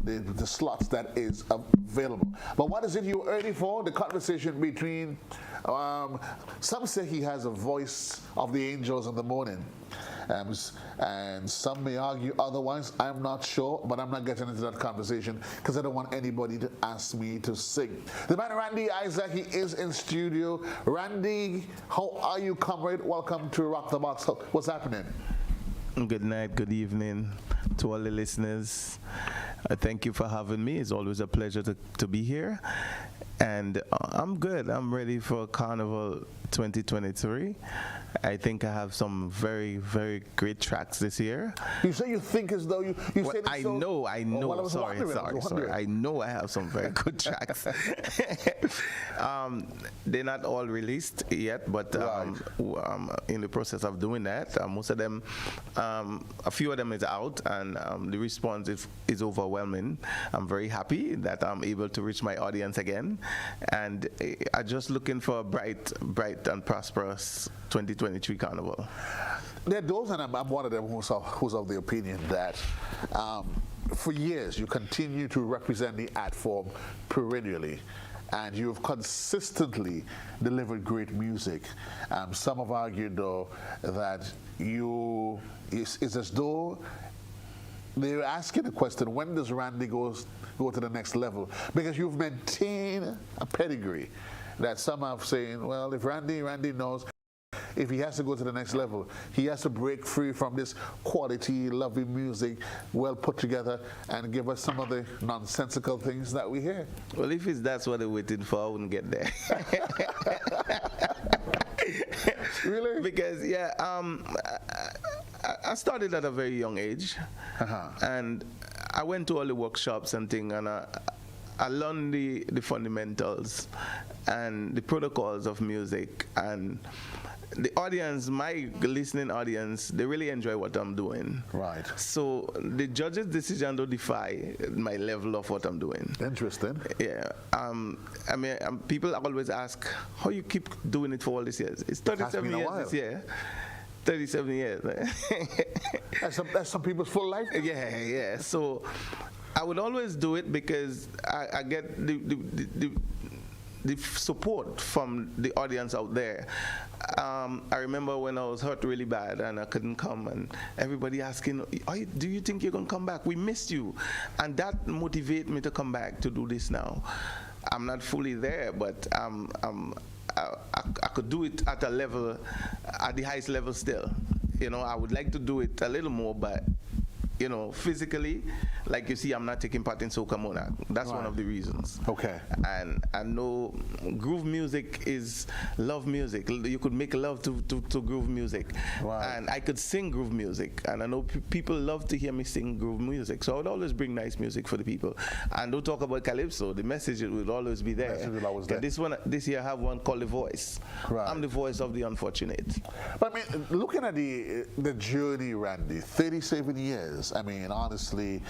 the slots that is available. But what is it you're earning for? The conversation between, some say he has a voice of the angels in the morning. And some may argue otherwise. I'm not sure, but I'm not getting into that conversation because I don't want anybody to ask me to sing. The man Randy Isaac, he is in studio. Randy, how are you, comrade? Welcome to Rock the Box. What's happening? Good night, good evening to all the listeners. Thank you for having me. It's always a pleasure to be here. And I'm good. I'm ready for Carnival 2023. I think I have some very, very great tracks this year. You say you think as though you well, say I know. well, sorry. I know I have some very good tracks. They're not all released yet, but I'm in the process of doing that. Most of them, a few of them is out, and the response is overwhelming. I'm very happy that I'm able to reach my audience again, and I'm just looking for a bright and prosperous 2023 Carnival. There are those, and I'm one of them who's of the opinion that for years you continue to represent the art form perennially, and you've consistently delivered great music. Some have argued, though, that it's as though they're asking the question, when does Randy go to the next level? Because you've maintained a pedigree that some are saying, well, if Randy knows, if he has to go to the next level, he has to break free from this quality, lovely music, well put together, and give us some of the nonsensical things that we hear. Well, if that's what they're waiting for, I wouldn't get there. Really? Because, yeah, I started at a very young age, and I went to all the workshops and things, and I learned the fundamentals and the protocols of music, and the audience, my listening audience, they really enjoy what I'm doing. Right. So the judge's decision don't defy my level of what I'm doing. Interesting. Yeah. I mean, people always ask, how you keep doing it for all these years? It's 37 years this year. 37 years. That's some people's full life? Yeah. So I would always do it because I get the support from the audience out there. I remember when I was hurt really bad and I couldn't come, and everybody asking, do you think you're going to come back? We missed you. And that motivated me to come back to do this now. I'm not fully there, but I could do it at a level, at the highest level still. You know, I would like to do it a little more, but you know, physically, like you see, I'm not taking part in Soca Monarch. That's one of the reasons. Okay. And I know groove music is love music. You could make love to groove music. Right. And I could sing groove music. And I know people love to hear me sing groove music. So I would always bring nice music for the people. And don't talk about Calypso. The message will always be there. The message will always there. This year I have one called The Voice. Right. I'm the voice of the unfortunate. But I mean, looking at the journey, Randy, 37 years. I mean, honestly,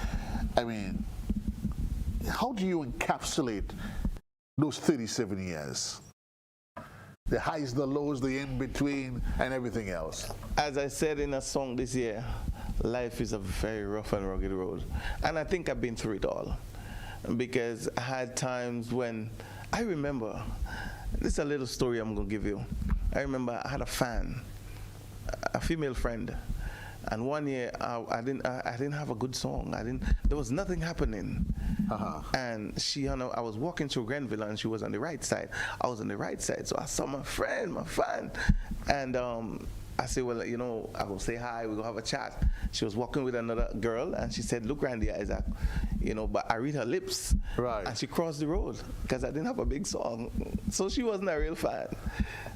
how do you encapsulate those 37 years? The highs, the lows, the in-between, and everything else. As I said in a song this year, life is a very rough and rugged road. And I think I've been through it all. Because I had times when, I remember, this is a little story I'm going to give you. I remember I had a fan, a female friend. And one year, I didn't have a good song. There was nothing happening. And I was walking through Grenville, and she was on the right side. I was on the right side, so I saw my fan. And I said, well, you know, I will say hi, we'll have a chat. She was walking with another girl, and she said, look, Randy Isaac, you know, but I read her lips. Right. And she crossed the road because I didn't have a big song. So she wasn't a real fan.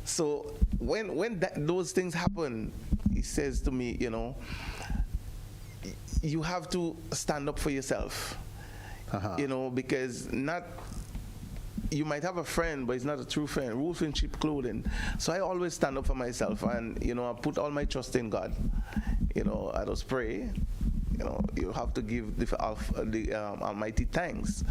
So when those things happen, he says to me, you know, you have to stand up for yourself, you know, because you might have a friend, but it's not a true friend. Wolf in cheap clothing. So I always stand up for myself, and you know, I put all my trust in God. You know, I just pray, you have to give the Almighty thanks.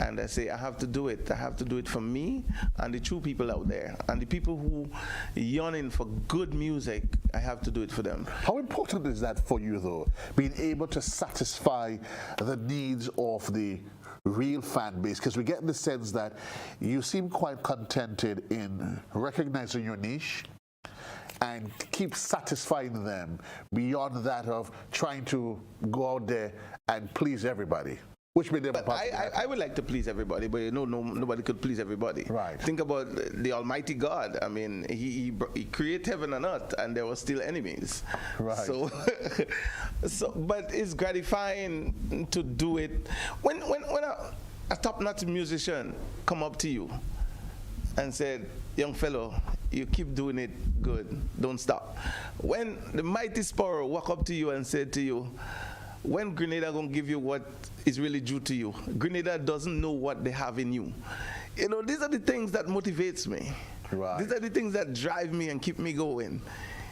And I say, I have to do it. I have to do it for me and the true people out there. And the people who yearning for good music, I have to do it for them. How important is that for you, though? Being able to satisfy the needs of the real fan base? Because we get the sense that you seem quite contented in recognizing your niche and keep satisfying them beyond that of trying to go out there and please everybody. Which made them But I would like to please everybody, but nobody could please everybody. Right. Think about the Almighty God. I mean, he created heaven and earth, and there were still enemies. Right. So, but it's gratifying to do it. When a top-notch musician come up to you and said, young fellow, you keep doing it good, don't stop. When the mighty Sparrow walk up to you and said to you, when Grenada gonna give you what is really due to you? Grenada doesn't know what they have in you. These are the things that motivates me. Right. These are the things that drive me and keep me going.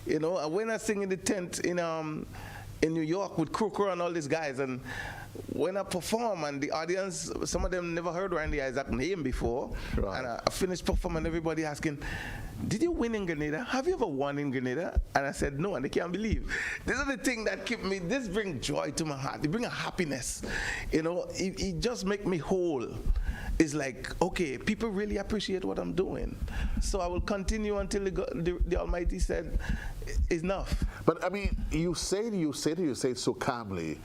When I sing in the tent in New York with Croker and all these guys, and when I perform and the audience, some of them never heard Randy Isaac name before, right. And I finished performing, everybody asking, did you win in Grenada? Have you ever won in Grenada? And I said, no, and they can't believe. These are the things that keep me, this brings joy to my heart. It brings a happiness. It just makes me whole. It's like, okay, people really appreciate what I'm doing. So I will continue until the Almighty said, enough. But I mean, you say it so calmly,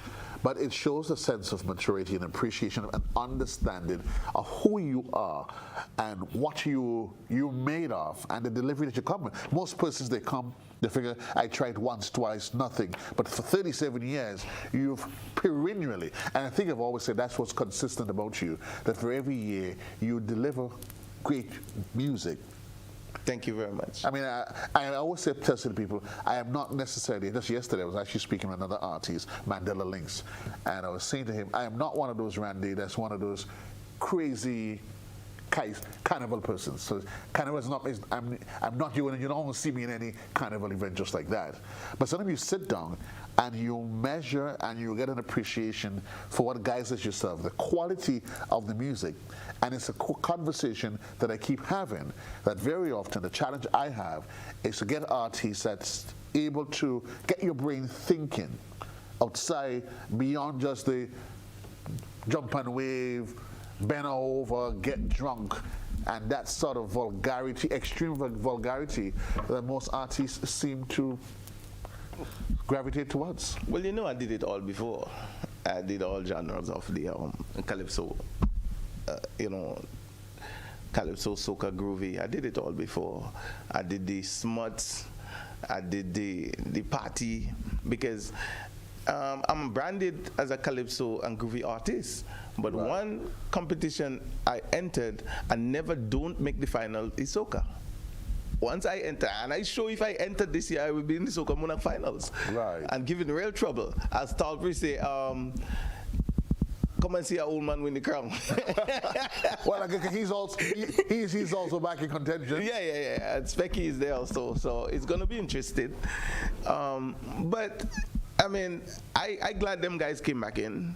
but it shows a sense of maturity and appreciation and understanding of who you are and what you're made of and the delivery that you come with. Most persons, they figure, I tried once, twice, nothing. But for 37 years, you've perennially, and I think I've always said that's what's consistent about you, that for every year you deliver great music. Thank you very much. I mean, I always tell people, I am not necessarily, just yesterday I was actually speaking with another artist, Mandela Lynx, and I was saying to him, I am not one of those, Randy, that's one of those crazy carnival persons. So carnival is not, I'm not you, and you don't see me in any carnival event just like that. But sometimes you sit down and you measure and you get an appreciation for what guys as yourself, the quality of the music. And it's a conversation that I keep having, that very often the challenge I have is to get artists that's able to get your brain thinking outside, beyond just the jump and wave, bend over, get drunk, and that sort of vulgarity, extreme vulgarity that most artists seem to gravitate towards. Well, I did it all before. I did all genres of the calypso, calypso, soca, groovy. I did it all before. I did the smuts. I did the party, because I'm branded as a calypso and groovy artist. But right. One competition I entered and never don't make the final is soca. Once I enter, and I show if I enter this year, I will be in the Soca Monarch finals. Right. And giving real trouble. As Talbri say, come and see an old man win the crown. Well, he's also back in contention. Yeah. And Specky is there also, so it's gonna be interesting. But I mean, I glad them guys came back in,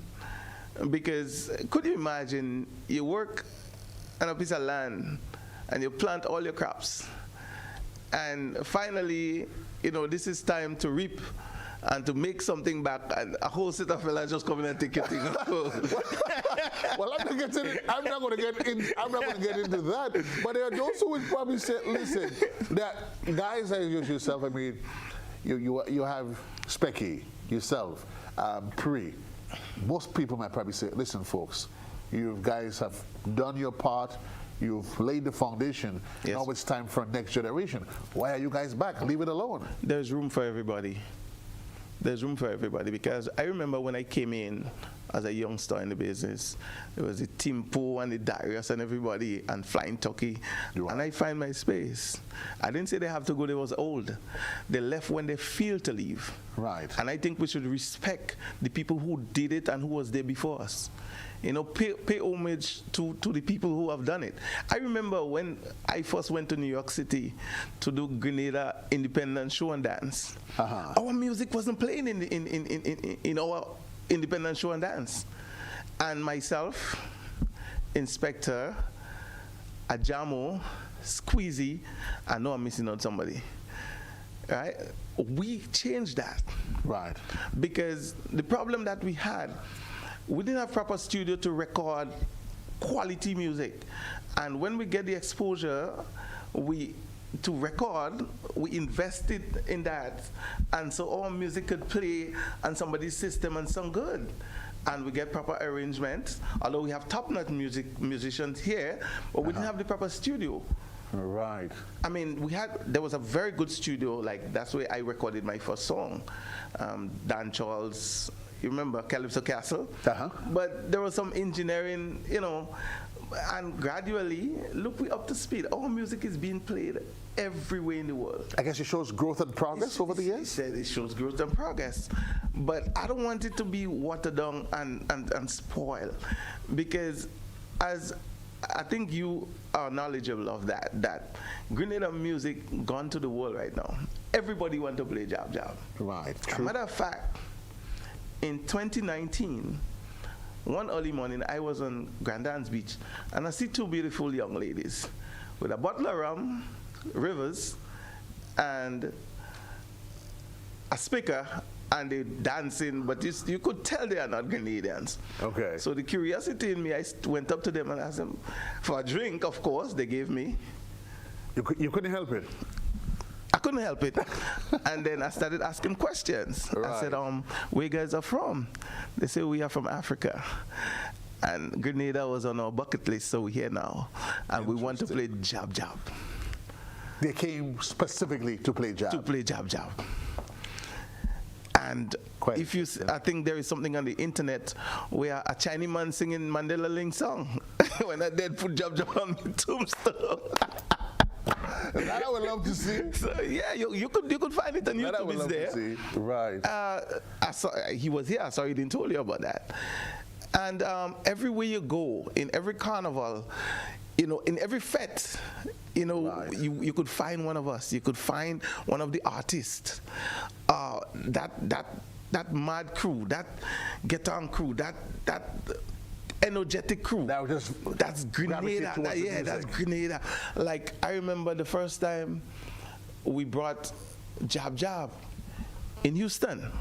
because could you imagine you work on a piece of land and you plant all your crops, and finally, this is time to reap and to make something back, and a whole set of fellas just come in and take your thing. Well, I'm not going to get into that. But there are those who would probably say, listen, that guys like yourself, I mean, you have Specky, yourself, Pri. Most people might probably say, listen, folks, you guys have done your part. You've laid the foundation. Yes. Now it's time for next generation. Why are you guys back? Leave it alone. There's room for everybody. There's room for everybody, because I remember when I came in as a youngster in the business, there was the Timpo and the Darius and everybody and Flying Turkey, and I find my space. I didn't say they have to go, they was old. They left when they feel to leave. Right. And I think we should respect the people who did it and who was there before us. Pay homage to the people who have done it. I remember when I first went to New York City to do Grenada Independent Show and Dance. Uh-huh. Our music wasn't playing in our independent show and dance. And myself, Inspector, Ajamo, Squeezy, I know I'm missing out somebody. Right? We changed that. Right. Because the problem that we had, we didn't have proper studio to record quality music. And when we get the exposure, to record, we invested in that. And so our music could play on somebody's system and sound good. And we get proper arrangements, although we have top-notch musicians here, but we didn't have the proper studio. Right. I mean, there was a very good studio, like that's where I recorded my first song. Dan Charles, you remember Calypso Castle? But there was some engineering, and gradually, look, we're up to speed. Our music is being played everywhere in the world. I guess it shows growth and progress over the years? It shows growth and progress. But I don't want it to be watered down and spoiled. Because as I think you are knowledgeable of that Grenada music gone to the world right now. Everybody want to play jab jab. Right. As a matter of fact, in 2019, one early morning, I was on Grand Anse Beach, and I see two beautiful young ladies with a bottle of rum, Rivers, and a speaker, and they're dancing, but you could tell they are not Grenadians. Okay. So the curiosity in me, I went up to them and asked them for a drink, of course, they gave me. You couldn't help it? I couldn't help it. And then I started asking questions. Right. I said, where you guys are from? They say, we are from Africa. And Grenada was on our bucket list, so we're here now. And we want to play jab jab. They came specifically to play jab? To play jab jab. And I think there is something on the internet where a Chinese man singing Mandela Ling song. When I did put jab jab on my tombstone. That I would love to see. So, yeah, you could find it on YouTube. That I would love there. to see. Right. He was here. Sorry, he didn't tell you about that. And everywhere you go, in every carnival, in every fete, Right. you could find one of us. You could find one of the artists. That mad crew, that get-on crew, that energetic crew. That's Grenada. That's Grenada. Like, I remember the first time we brought Jab Jab in Houston.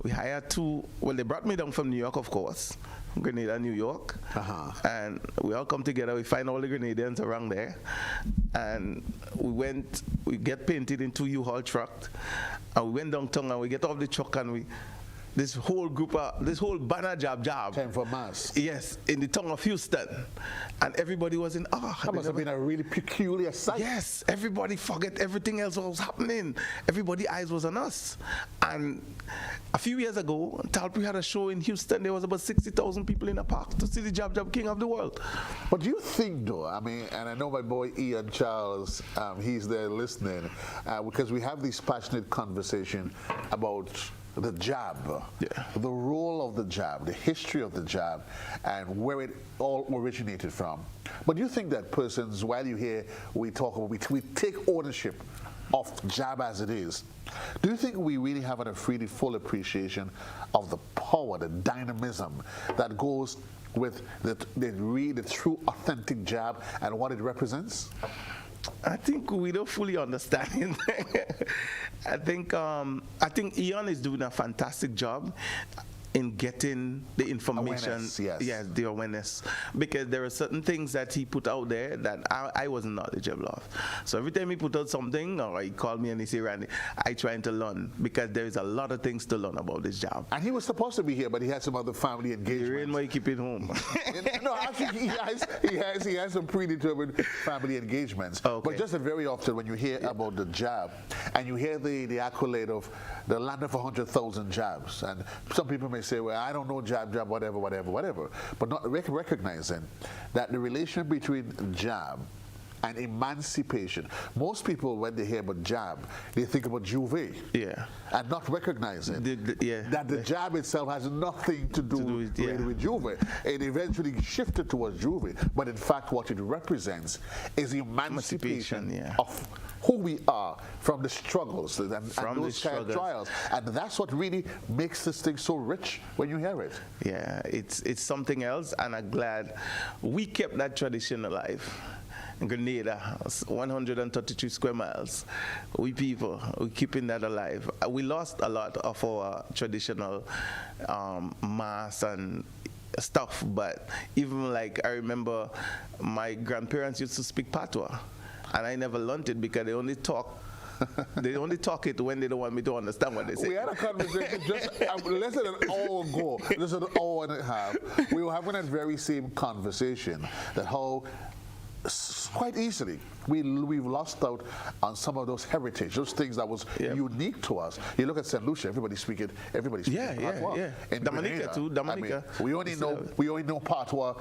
We hired they brought me down from New York, of course, Grenada, New York. And we all come together, we find all the Grenadians around there. And we get painted in 2 U-Haul trucks. And we went downtown and we get off the truck and this whole banner jab jab. Time for mass. Yes, in the town of Houston. And everybody was in awe. That must have been a really peculiar sight. Yes, everybody forget everything else was happening. Everybody's eyes was on us. And a few years ago, Talpi had a show in Houston. There was about 60,000 people in the park to see the Jab Jab King of the world. But do you think, though, I mean, and I know my boy Ian Charles, he's there listening, because we have this passionate conversation about the jab, the role of the jab, the history of the jab, and where it all originated from. But do you think that persons, while you hear we take ownership of jab as it is, do you think we really have a really full appreciation of the power, the dynamism that goes with the true authentic jab and what it represents? I think we don't fully understand it. I think Ian is doing a fantastic job in getting the information, awareness, yes. The awareness, because there are certain things that he put out there that I wasn't knowledgeable of. So every time he put out something, or he called me and he said, Randy, I trying to learn, because there is a lot of things to learn about this job. And he was supposed to be here, but he had some other family engagements. The rain might keep it home. No, actually, he has some predetermined family engagements. Okay. But just very often when you hear about the jab, and you hear the accolade of the land of 100,000 jabs, and some people may say, well, I don't know jab, whatever, but not recognizing that the relation between jab and emancipation. Most people, when they hear about jab, they think about Juve. Yeah. And not recognizing Yeah. that the jab itself has nothing to do with, yeah. with Juve. It eventually shifted towards Juve, but in fact what it represents is the emancipation yeah. of who we are from the struggles and From those the kind of struggles. trials. And that's what really makes this thing so rich when you hear it. Yeah, it's something else, and I'm glad we kept that tradition alive. In Grenada, 133 square miles. We keeping that alive. We lost a lot of our traditional mass and stuff, but even like I remember my grandparents used to speak patois, and I never learned it because they only talk. They only talk it when they don't want me to understand what they say. We had a conversation just less than an hour ago, just an hour and a half. We were having that very same conversation, that how quite easily we've lost out on some of those heritage, those things that was unique to us. You look at St. Lucia, everybody speaking patois. In Dominica Grenada, too. Dominica. I mean, we only know patois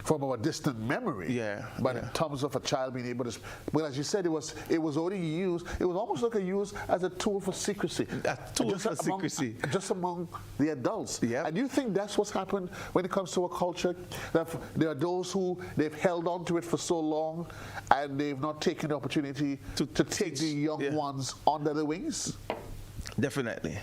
from our distant memory. Yeah. But in terms of a child being able to, well, as you said, it was only used. It was almost like used as a tool for secrecy. A tool for secrecy. Just among the adults. Yeah. And you think that's what's happened when it comes to a culture? That there are those who they've held on to it for so long, and they've not taken the opportunity to take the young ones under the wings. Definitely.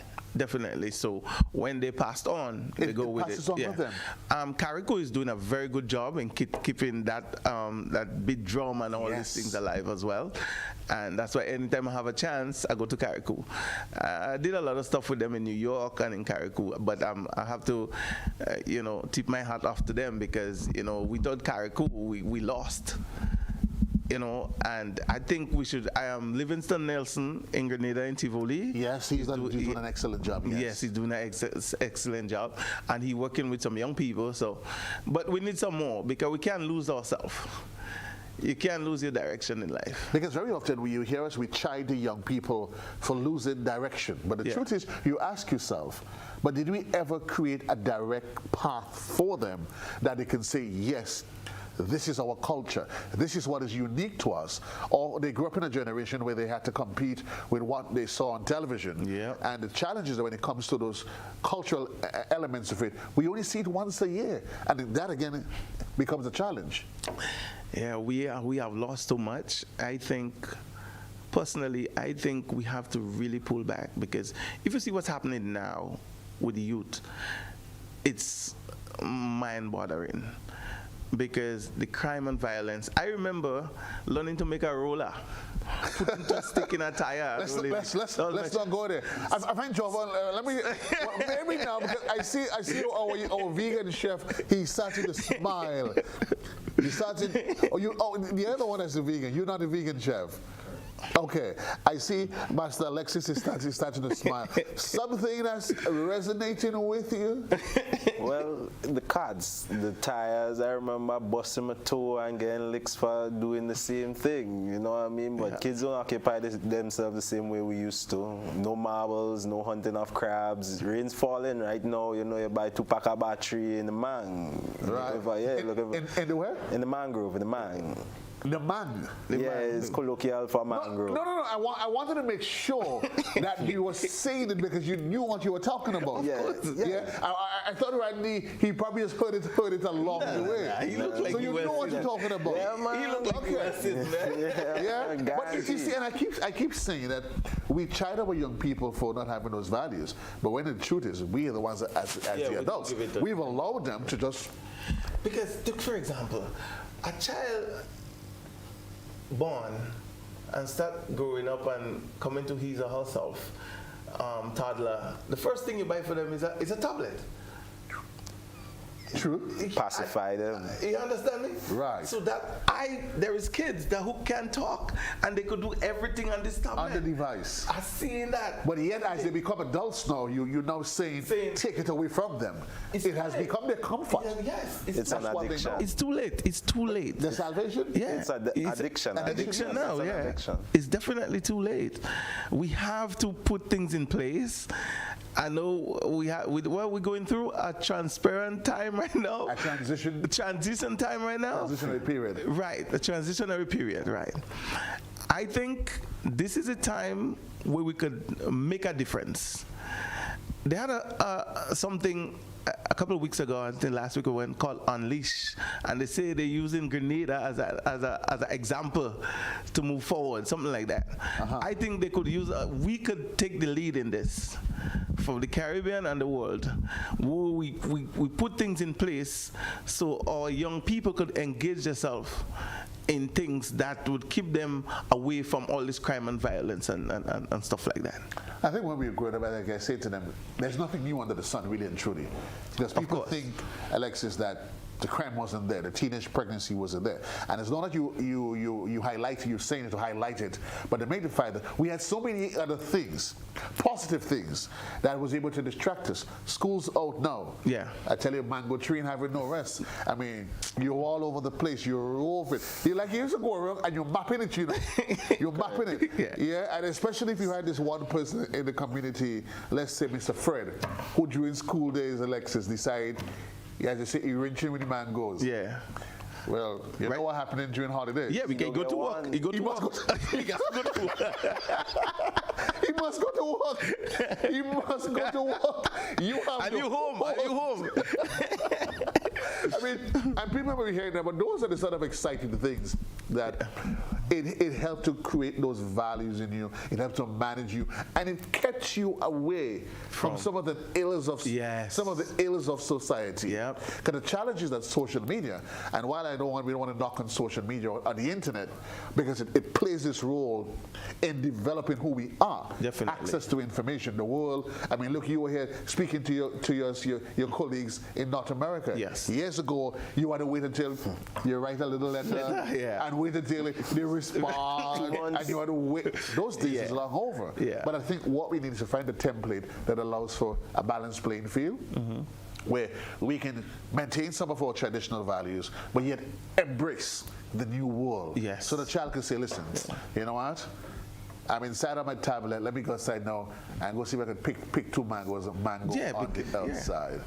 So when they passed on, they go with it. On with them. Carrico is doing a very good job in keeping that beat drum and all these things alive as well. And that's why anytime I have a chance, I go to Carrico. I did a lot of stuff with them in New York and in Carrico, but I have to, tip my hat off to them because, without Carrico, we lost. And I think we should. I am Livingston Nelson in Grenada in Tivoli. Yes, he's doing an excellent job. Yes, he's doing an excellent job, and he's working with some young people. So, but we need some more because we can't lose ourselves. You can't lose your direction in life. Because very often when you hear us, we chide the young people for losing direction. But the truth is, you ask yourself, but did we ever create a direct path for them that they can say, yes, this is our culture, this is what is unique to us? Or they grew up in a generation where they had to compete with what they saw on television. Yeah. And the challenge is that when it comes to those cultural elements of it, we only see it once a year. And that again becomes a challenge. Yeah, we have lost so much. I think, personally, we have to really pull back, because if you see what's happening now with the youth, it's mind-boggling. Because the crime and violence. I remember learning to make a roller, putting a stick in a tire. Let's not go there. I find Jovan. Let me maybe now, because I see our vegan chef. He's starting to smile. He's starting. The other one is a vegan. You're not a vegan chef. Okay, I see Master Alexis is starting to smile. Something that's resonating with you? Well, the cards, the tires, I remember busting my toe and getting licks for doing the same thing, you know what I mean? But kids don't occupy themselves the same way we used to. No marbles, no hunting of crabs. Rain's falling right now, you buy 2-pack of battery in the mang. Right. In the where? In the mangrove, in the mang. The man. It's colloquial for mangrove. No. I wanted to make sure that you were saying it because you knew what you were talking about. Yeah. I thought Randy, he probably just heard it along the way. He looked like so you know what you're talking about. Yeah, man. He looked like Yeah. But you see, and I keep saying that we chide our young people for not having those values. But when the truth is, we are the ones that, as the adults, we've allowed them to just. Because, take for example, a child born and start growing up and coming to his or herself, toddler, the first thing you buy for them is a tablet. True. Pacify them. You understand me? Right. So there is kids who can talk and they could do everything on this tablet. On the device. I've seen that. But yet, as they become adults now, you're now saying take it away from them. It has become their comfort. Yes. It's an addiction. It's too late. The salvation? Yeah. It's an addiction. Addiction now, Addiction. It's definitely too late. We have to put things in place I know what we're going through a transparent time right now. A transition time right now. Transitionary period. Right, a transitionary period, right. I think this is a time where we could make a difference. They had something a couple of weeks ago, I think last week, we went called Unleash, and they say they're using Grenada as an example to move forward, something like that. I think they could we could take the lead in this from the Caribbean and the world, where we put things in place so our young people could engage themselves in things that would keep them away from all this crime and violence and stuff like that. I think when we were growing up, like I say to them, there's nothing new under the sun, really and truly. Because people think, Alexis, that the crime wasn't there, the teenage pregnancy wasn't there. And it's not that you highlight it, you're saying it to highlight it, but to make the fact that we had so many other things, positive things, that was able to distract us. School's out now. Yeah. I tell you, mango tree and having no rest. I mean, you're all over the place, you're over it. You're like, you used to go around and you're mapping it, you know. You're mapping it. Yeah, and especially if you had this one person in the community, let's say Mr. Fred, who during school days, Alexis, decide, as you say, he wrenching when the man goes. Yeah. Well, you know what happening during holidays? Yeah, we can go to work. He must go to work. He must go to work. He must go to work. You have Are you home? Are you home? I mean, and people may be hearing that, but those are the sort of exciting things that it helped to create those values in you. It helped to manage you, and it kept you away from some of the ills of society. Yep. Because the challenge is that social media, and while we don't want to knock on social media or the internet, because it plays this role in developing who we are. Definitely. Access to information, the world. I mean, look, you were here speaking to your colleagues in North America. Yes. Years ago, you had to wait until you write a little letter and wait until they respond, and you had to wait. Those days is long over. Yeah. But I think what we need is to find a template that allows for a balanced playing field. Where we can maintain some of our traditional values, but yet embrace the new world. Yes. So the child can say, listen, you know what? I'm inside on my tablet. Let me go outside now and go see if I can pick two mangoes on the outside.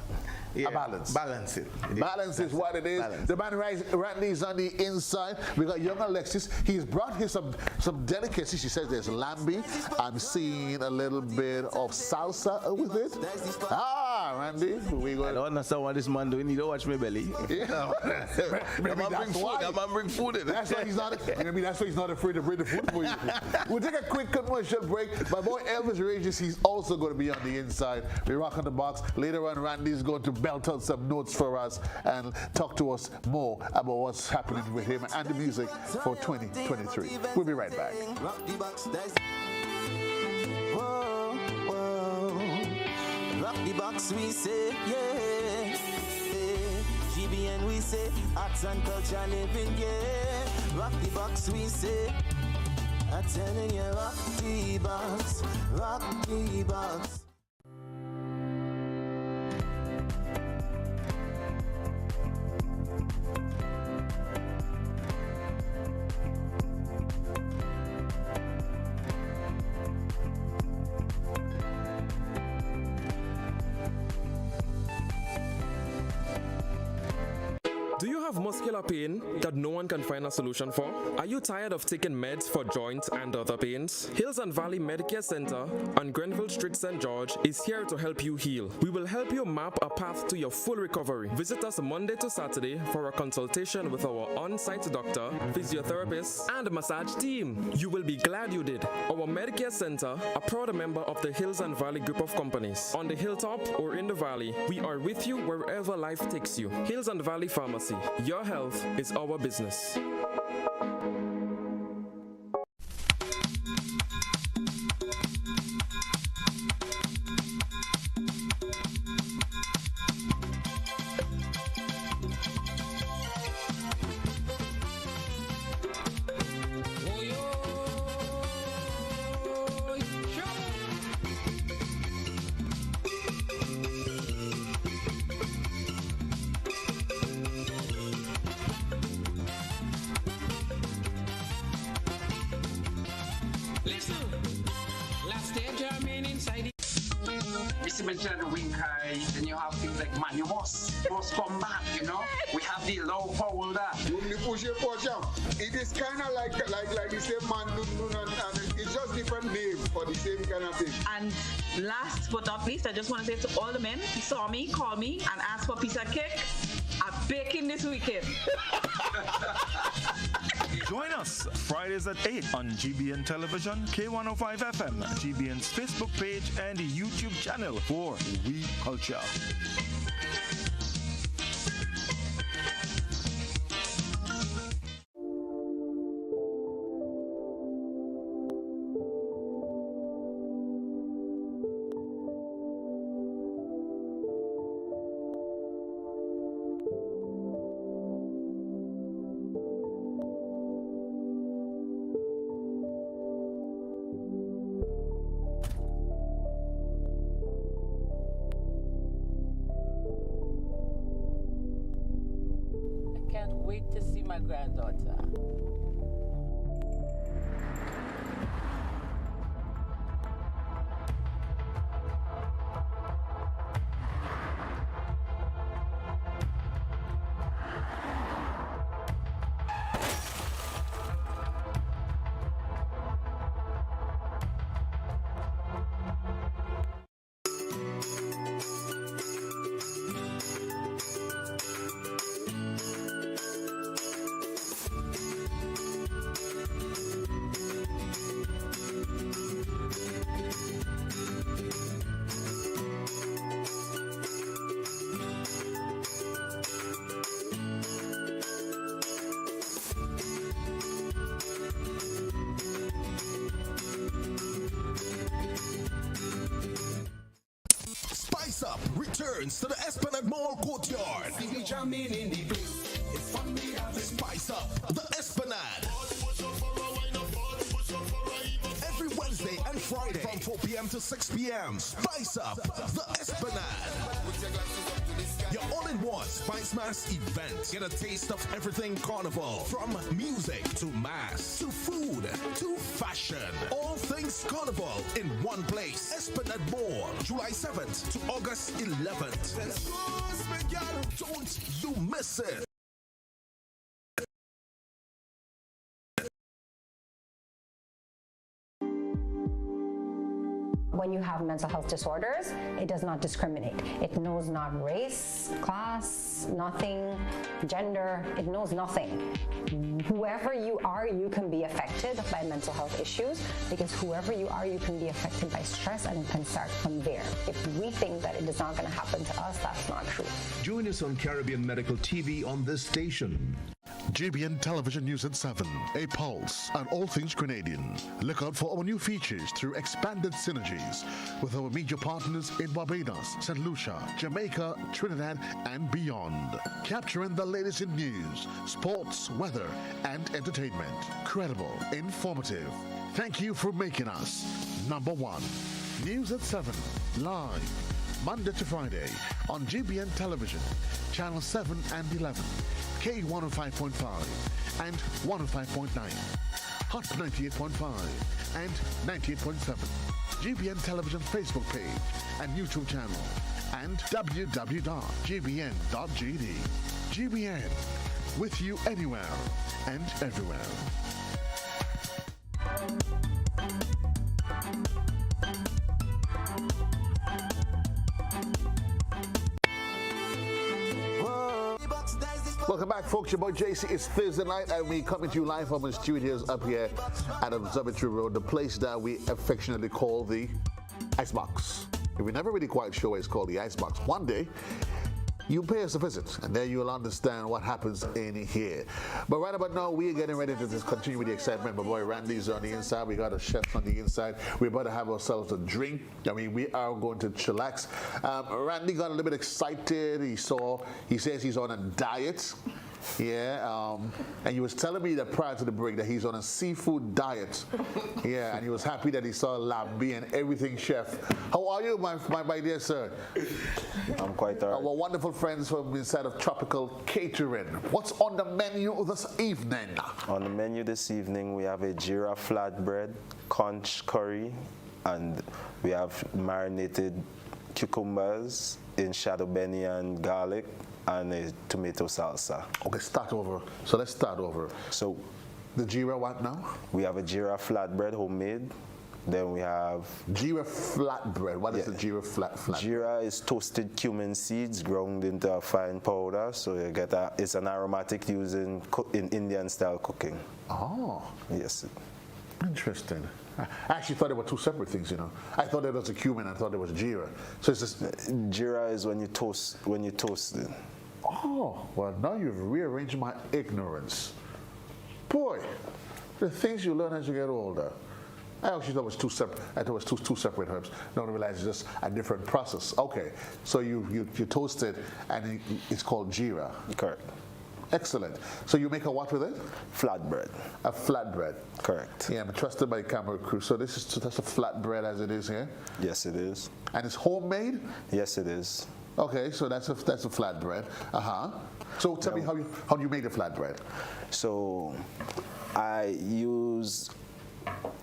Yeah. A balance. Balance it. Balance is what it is. Balance. The man Randy's on the inside. We got young Alexis. He's brought here some delicacy. She says there's lambi. I'm seeing a little bit of salsa with it. Randy, we go. I don't understand what this man doing. He don't watch my belly. Yeah. That man bring food in. That's why he's not. Maybe that's why he's not afraid to bring the food for you. We'll take a quick commercial break. My boy Elvis Regis, he's also going to be on the inside. We rock on the box. Later on, Randy's going to belt out some notes for us and talk to us more about what's happening with him and the music for 2023. We'll be right back. Rock the box, we say, yeah. GBN, we say, arts and culture living, yeah. Rock the box, we say, I'm telling you, rock the box, rock the box. Do you have muscular pain that no one can find a solution for? Are you tired of taking meds for joint and other pains? Hills and Valley Medicare Center on Grenville Street, St. George is here to help you heal. We will help you map a path to your full recovery. Visit us Monday to Saturday for a consultation with our on-site doctor, physiotherapist, and massage team. You will be glad you did. Our Medicare Center, a proud member of the Hills and Valley group of companies. On the hilltop or in the valley, we are with you wherever life takes you. Hills and Valley Pharmacy. Your health is our business. mentioned at the wing high, then you have things like, man, you must come back, you know? We have the low folder. It is kind of like you say, man, and it's just different name for the same kind of thing. And last but not least, I just want to say to all the men who saw me, call me, and ask for a piece of cake, I'm baking this weekend. Join us Fridays at 8 on GBN Television, K105 FM, GBN's Facebook page, and YouTube channel for We Culture. Wait to see my granddaughter. Spice Up returns to the Esplanade Mall courtyard. Spice Up the Esplanade. Every Wednesday and Friday from 4 p.m. to 6 p.m. Spice Up the Esplanade. Your all-in-one Spice Mass event. Get a taste of everything carnival. From music to mass, to food, to fashion. All things carnival in one place. Esplanade Mall, July 7th to August 11th. Don't you miss it. When you have mental health disorders, it does not discriminate. It knows not race, class, nothing, gender, it knows nothing. Whoever you are, you can be affected by mental health issues, because whoever you are, you can be affected by stress, and it can start from there. If we think that it is not going to happen to us, that's not true. Join us on Caribbean Medical TV on this station. GBN Television News at 7, a pulse on all things Grenadian. Look out for our new features through expanded synergies with our media partners in Barbados, St. Lucia, Jamaica, Trinidad, and beyond. Capturing the latest in news, sports, weather, and entertainment. Credible, informative. Thank you for making us number one. News at 7, live, Monday to Friday on GBN Television, Channel 7 and 11. K105.5 and 105.9, Hot 98.5 and 98.7, GBN Television Facebook page and YouTube channel, and www.gbn.gd. GBN, with you anywhere and everywhere. Welcome back, folks. Your boy JC. It's Thursday night, and we coming to you live from the studios up here at Observatory Road, the place that we affectionately call the Icebox. We're never really quite sure why it's called the Icebox. One day, you pay us a visit, and then you'll understand what happens in here. But right about now, we are getting ready to just continue with the excitement. My boy Randy's on the inside. We got a chef on the inside. We're about to have ourselves a drink. I mean, we are going to chillax. Randy got a little bit excited. He says he's on a diet. Yeah, and he was telling me that prior to the break that he's on a seafood diet. Yeah, and he was happy that he saw Lambi and everything, chef. How are you, my dear sir? I'm quite all right. Our wonderful friends from inside of Tropical Catering. What's on the menu this evening? On the menu this evening, we have a Jira flatbread, conch curry, and we have marinated cucumbers in shadow benny and garlic, and a tomato salsa. Okay, start over. So let's start over. So the Jira what now? we have a Jira flatbread homemade. Then we have Jira flatbread. What is the Jira flatbread? Jira is toasted cumin seeds ground into a fine powder, so you get it's an aromatic used in Indian style cooking. Oh. Yes. Interesting. I actually thought they were two separate things, you know. I thought it was a cumin, I thought it was Jira. So it's just Jira is when you toast it. Oh, well now you've rearranged my ignorance. Boy, the things you learn as you get older. I actually thought it was two separate. I thought it was two separate herbs. No, I realized it's just a different process. Okay, so you toast it, and it's called Jira. Correct. Excellent. So you make a what with it? Flatbread. A flatbread. Correct. Yeah, I'm trusted by camera crew. So that's a flatbread as it is here. Yes, it is. And it's homemade. Yes, it is. Okay, so that's a flatbread. So tell me how do you make the flatbread? So I use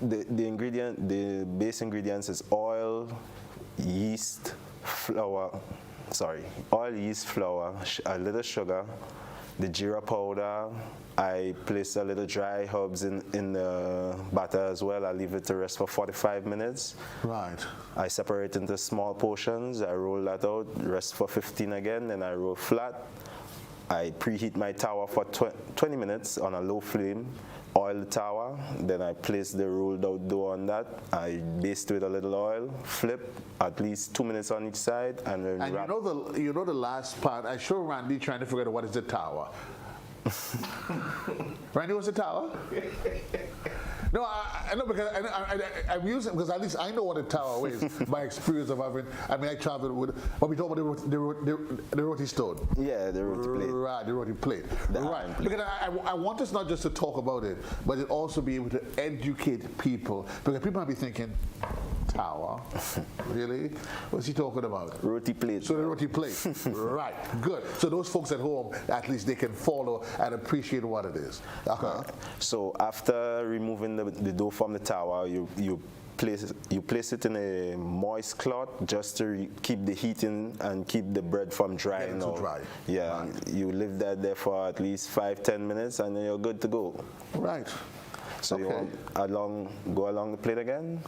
the base ingredients is oil, yeast, flour. Oil, yeast, flour, a little sugar, the Jira powder. I place a little dry herbs in the batter as well. I leave it to rest for 45 minutes. Right. I separate into small portions. I roll that out, rest for 15 again, then I roll flat. I preheat my tower for 20 minutes on a low flame. Oil the tower, then I place the rolled out dough on that. I baste with a little oil, flip at least 2 minutes on each side, and then wrap. You know the last part. I show Randy trying to figure out what is the tower. Randy, what's the tower? No, I know because I'm using because at least I know what a tower is. My experience of having, I traveled with. But we talk about the roti stone. Yeah, the roti plate. Right, the roti plate. Right. Because I want us not just to talk about it, but it also be able to educate people because people might be thinking, tower, really? What's he talking about? Roti plate. So the roti plate. Right. Good. So those folks at home, at least they can follow and appreciate what it is. So after removing the dough from the tower, you place it in a moist cloth just to keep the heat in and keep the bread from drying out. Dry. Yeah, right. You leave that there for at least 5-10 minutes and then you're good to go. Right. So you go along the plate again.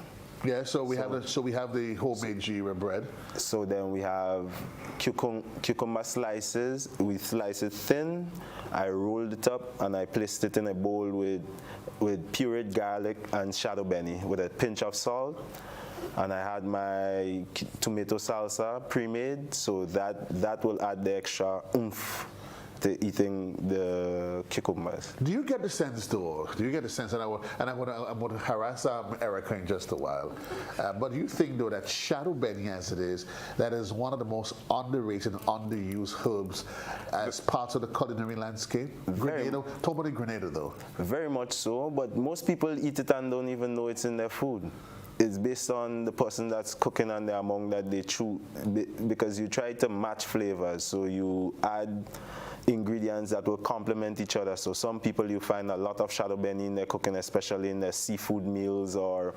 Yeah, so we have the homemade Jira bread. So then we have cucumber slices. We slice it thin. I rolled it up and I placed it in a bowl with pureed garlic and shadow benny with a pinch of salt. And I had my tomato salsa pre-made, so that will add the extra oomph to eating the cucumbers. Do you get the sense, though? Do you get the sense? And I'm going to harass Erica in just a while. But do you think, though, that shadow benny, as it is, that is one of the most underrated and underused herbs as parts of the culinary landscape? Grenada. Talk about the Grenada, though. Very much so, but most people eat it and don't even know it's in their food. It's based on the person that's cooking and the amount that they chew, because you try to match flavors, so you add ingredients that will complement each other. So some people you find a lot of shadow benny in their cooking, especially in their seafood meals or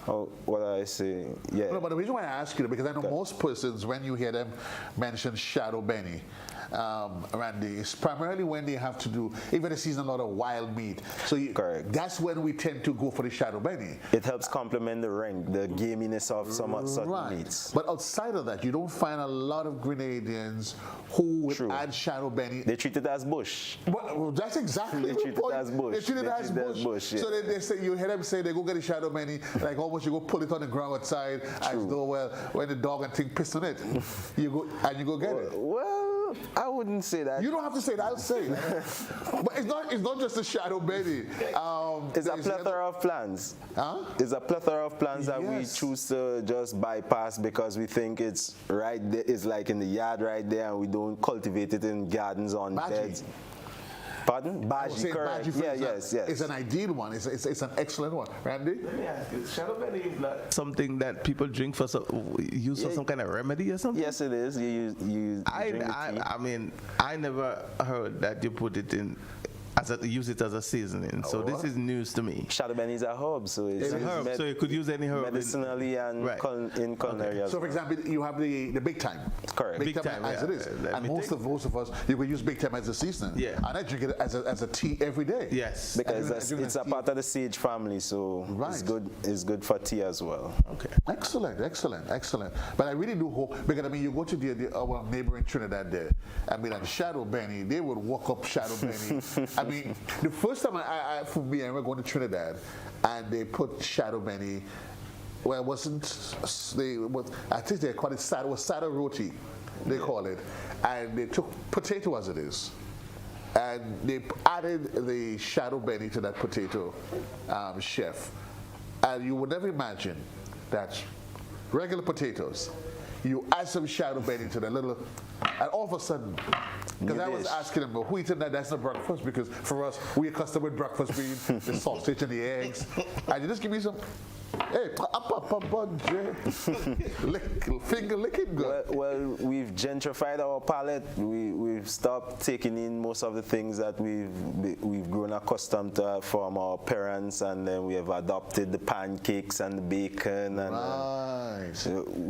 what do I say? Yeah. No, but the reason why I ask you, because I know most persons, when you hear them mention shadow benny, Randy, it's primarily when they have to do, even they season a lot of wild meat. So correct. That's when we tend to go for the shadow benny. It helps complement the gaminess of some certain meats. But outside of that, you don't find a lot of Grenadians who would add shadow benny. They treat it as bush. Well, that's exactly they treat it as bush. They treat it as bush. Yeah. So they say, you hear them say they go get a shadow benny, like almost you go pull it on the ground outside, as though, well, when the dog and thing piss on it, you go get it. Well, I wouldn't say that. You don't have to say that. I'll say it. But it's not just a shadow benny. It's a plethora of plants. It's a plethora of plants that we choose to just bypass because we think it's right there. It's like in the yard right there, and we don't cultivate it in gardens on beds. Pardon? Baji, correct. Yes. It's an ideal one. It's an excellent one. Randy? Let me ask you, shadow benny is not something that people drink for use for some kind of remedy or something? Yes, it is. You I mean, I never heard that you put it in use it as a seasening. So this is news to me. Shadow benny is a herb, so it's a herb, so you could use any herb medicinally and in culinary. So, for example, you have the big time. Correct. Big time as it is, and most of us, you could use big time as a seasoning. Yeah. And I drink it as a tea every day. Yes. Because it's a part of the sage family, so it's good for tea as well. Okay. Excellent. But I really do hope, because I mean, you go to our neighboring Trinidad there, I mean, and Shadow Benny, they would walk up Shadow Benny. I mean, the first time I remember going to Trinidad, and they put Shadow Benny. Well, it wasn't. I think they called it sada. It was sada roti, they call it, and they took potato as it is, and they added the Shadow Benny to that potato, chef, and you would never imagine that regular potatoes, you add some Shadow Benny to the little, and all of a sudden, because I was asking them, who eating that? That's not breakfast, because for us, we're accustomed with breakfast being the sausage and the eggs, and you just give me some. Hey, finger licking good. Well, we've gentrified our palate. We've stopped taking in most of the things that we've grown accustomed to from our parents, and then we have adopted the pancakes and the bacon. And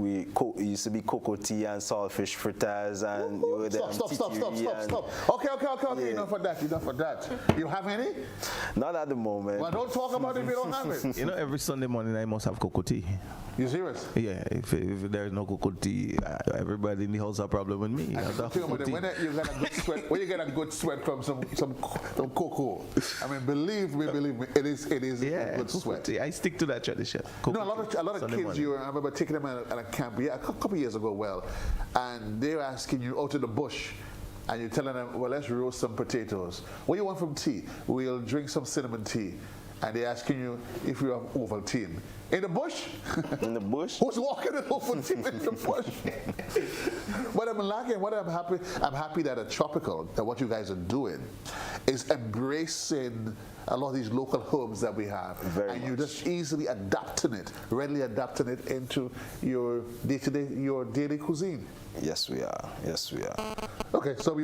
we used to be cocoa tea and saltfish fritters and Stop. Okay. Enough of that. You have any? Not at the moment. Well, don't talk about it if you don't have it. You know, every Sunday morning I must have cocoa tea. You serious? Yeah, if there's no cocoa tea, everybody in the house have a problem with me. When you get a good sweat from some cocoa, I mean, believe me, it is a good sweat. I stick to that tradition. A lot of Sunday kids, I remember taking them at a camp a couple of years ago, and they're asking you out in the bush, and you're telling them, well, let's roast some potatoes. What do you want from tea? We'll drink some cinnamon tea. And they're asking you if you have Ovaltine. In the bush? In the bush? Who's walking in Ovaltine in the bush? What I'm happy that at Tropical, that what you guys are doing is embracing a lot of these local herbs that we have. You're just easily readily adapting it into your day-to-day, your daily cuisine. Yes, we are. Okay, so we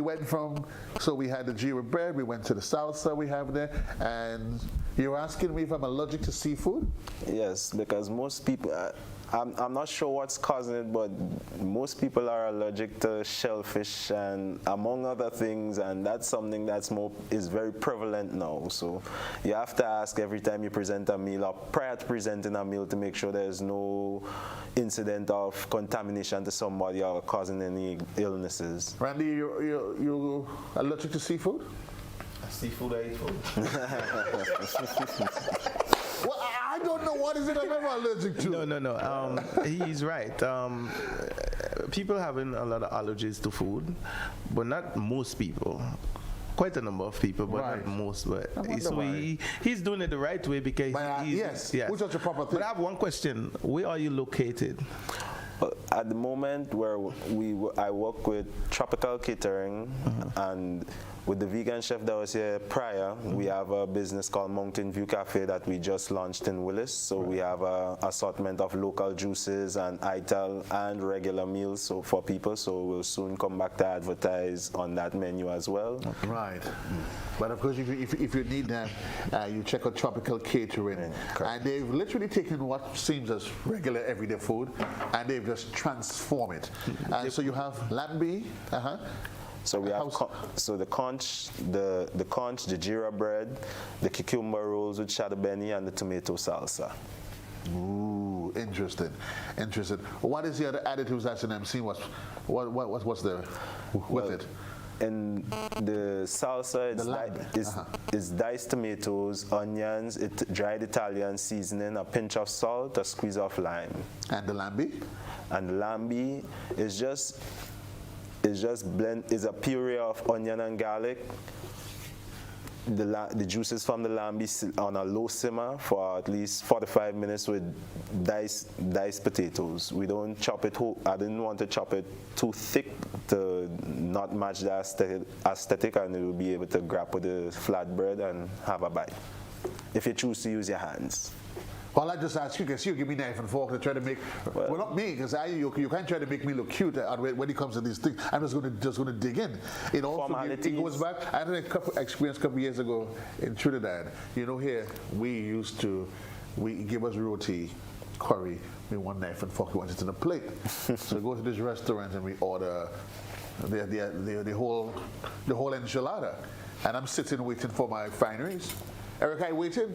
had the Jira bread, we went to the salsa we have there, and you're asking me if I'm allergic to seafood? Yes, because most people, I'm not sure what's causing it, but most people are allergic to shellfish and among other things, and that's something is very prevalent now. So you have to ask every time you present a meal or prior to presenting a meal to make sure there's no incident of contamination to somebody or causing any illnesses. Randy, you allergic to seafood? Seafood, I eat food. Well, I don't know what is it I'm ever allergic to. No. He's right. People having a lot of allergies to food, but not most people. Quite a number of people, but not most. But he's doing it the right way because yes. Which is the proper thing. But I have one question. Where are you located? At the moment where I work with Tropical Catering, and with the vegan chef that was here prior, we have a business called Mountain View Cafe that we just launched in Willis. So we have an assortment of local juices and ITAL and regular meals for people. So we'll soon come back to advertise on that menu as well. Right. But of course, if you need that, you check out Tropical Catering. And they've literally taken what seems as regular everyday food and they've just transformed it. And so you have lambi. So we have the conch, the jira bread, the cucumber rolls with shadow benny, and the tomato salsa. Ooh, interesting. What is the other additives that's in MC? What's the with it? And the salsa is diced tomatoes, onions, dried Italian seasoning, a pinch of salt, a squeeze of lime. And the lambi? And the lambi is just a puree of onion and garlic. The juices from the lambi on a low simmer for at least 45 minutes with diced potatoes. We don't chop it whole. I didn't want to chop it too thick to not match the aesthetic, and you'll be able to grab with the flatbread and have a bite if you choose to use your hands. Well, I just ask you, because you give me knife and fork to try to make, well not me, because you can't try to make me look cute when it comes to these things. I'm just going to dig in. It also it goes back. I had an experience a couple years ago in Trinidad. You know, here we give us roti, curry, we want knife and fork, we want it in a plate. So we go to this restaurant and we order the whole enchilada, and I'm sitting waiting for my fineries. Eric, I waited.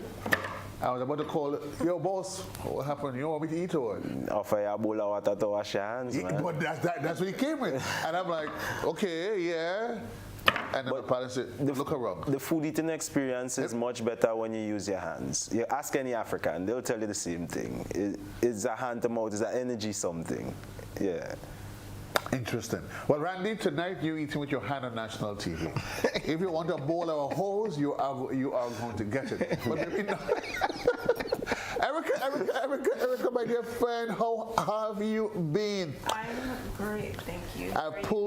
I was about to call, yo boss, what happened? You want me to eat or what? Offer you a bowl of water to wash your hands, man. But that's what he came with. And I'm like, okay, yeah. And then my parents said, look around. The food eating experience is much better when you use your hands. You ask any African, they'll tell you the same thing. It's a hand to mouth, it's an energy something. Yeah. Interesting. Well, Randy, tonight you're eating with your hand on national TV. If you want a bowl or a hose, you are going to get it. But maybe not. Erica, my dear friend, how have you been? I'm great, thank you.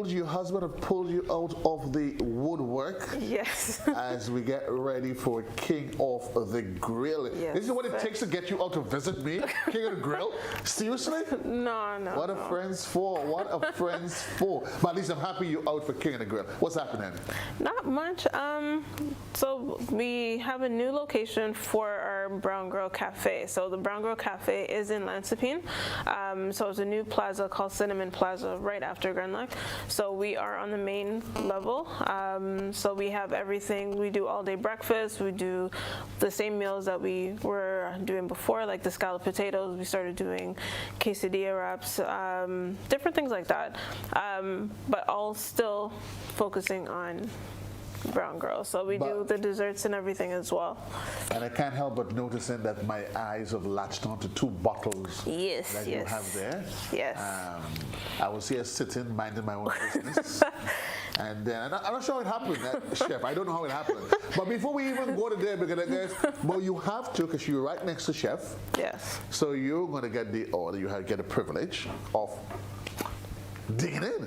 Your husband have pulled you out of the woodwork. Yes. As we get ready for King of the Grill. Yes, this is what it takes to get you out to visit me, King of the Grill? Seriously? No. What are friends for? What are friends for? But at least I'm happy you're out for King of the Grill. What's happening? Not much. So we have a new location for our Brown Girl Cafe. So the Brown Girl Cafe is in Lansipine. So it's a new plaza called Cinnamon Plaza right after Grenlock. So we are on the main level. So we have everything. We do all day breakfast. We do the same meals that we were doing before, like the scalloped potatoes. We started doing quesadilla wraps, different things like that. But all still focusing on Brown Girl. So we do the desserts and everything as well. And I can't help but noticing that my eyes have latched onto 2 bottles that you have there. Yes. I was here sitting, minding my own business. And then, I'm not sure how it happened, Chef. I don't know how it happened. But before we even go to there, because I guess, well, you have to, because you're right next to Chef. Yes. So you're going to get the order, get the privilege of digging in.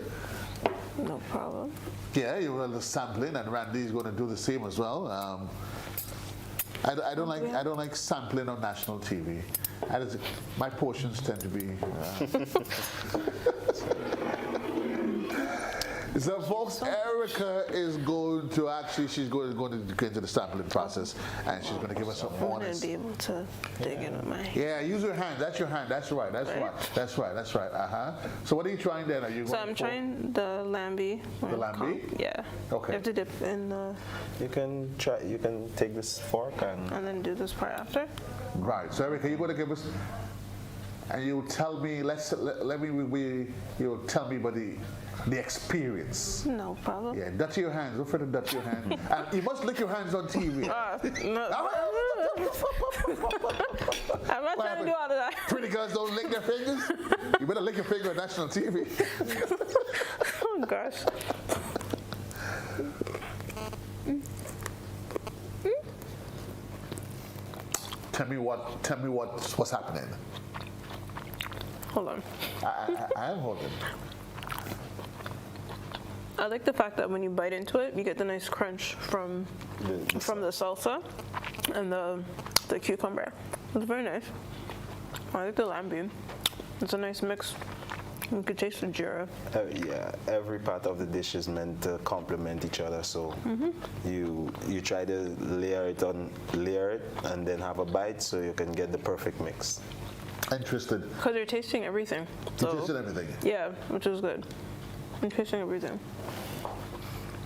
No problem. Yeah, you will sampling, and Randy's going to do the same as well. I don't like sampling on national TV. My portions tend to be. So, folks, Erica is going to she's going to get into the sampling process, and she's going to give us some honest. I'm going to be able to dig in with my. Yeah, use your hand. That's your hand. That's right. That's right. So, what are you trying then? I'm trying the lambi. The lambi? Yeah. Okay. You have to dip in the. You can try. You can take this fork and then do this part after. Right. So, Erica, you're going to give us. And you'll tell me. You'll tell me about the experience. No problem. Yeah, touch your hands. Don't forget to touch your hand. And you must lick your hands on TV. No. I'm not trying to do all of that. Pretty girls don't lick their fingers. You better lick your finger on national TV. Oh gosh. Tell me what's happening. Hold on. I am holding. I like the fact that when you bite into it, you get the nice crunch from the salsa and the cucumber. It's very nice. I like the lambi. It's a nice mix. You can taste the jira. Yeah, every part of the dish is meant to complement each other. So you try to layer it, and then have a bite, so you can get the perfect mix. Interested. Because you're tasting everything. You're tasting everything. Yeah, which is good. I'm tasting everything.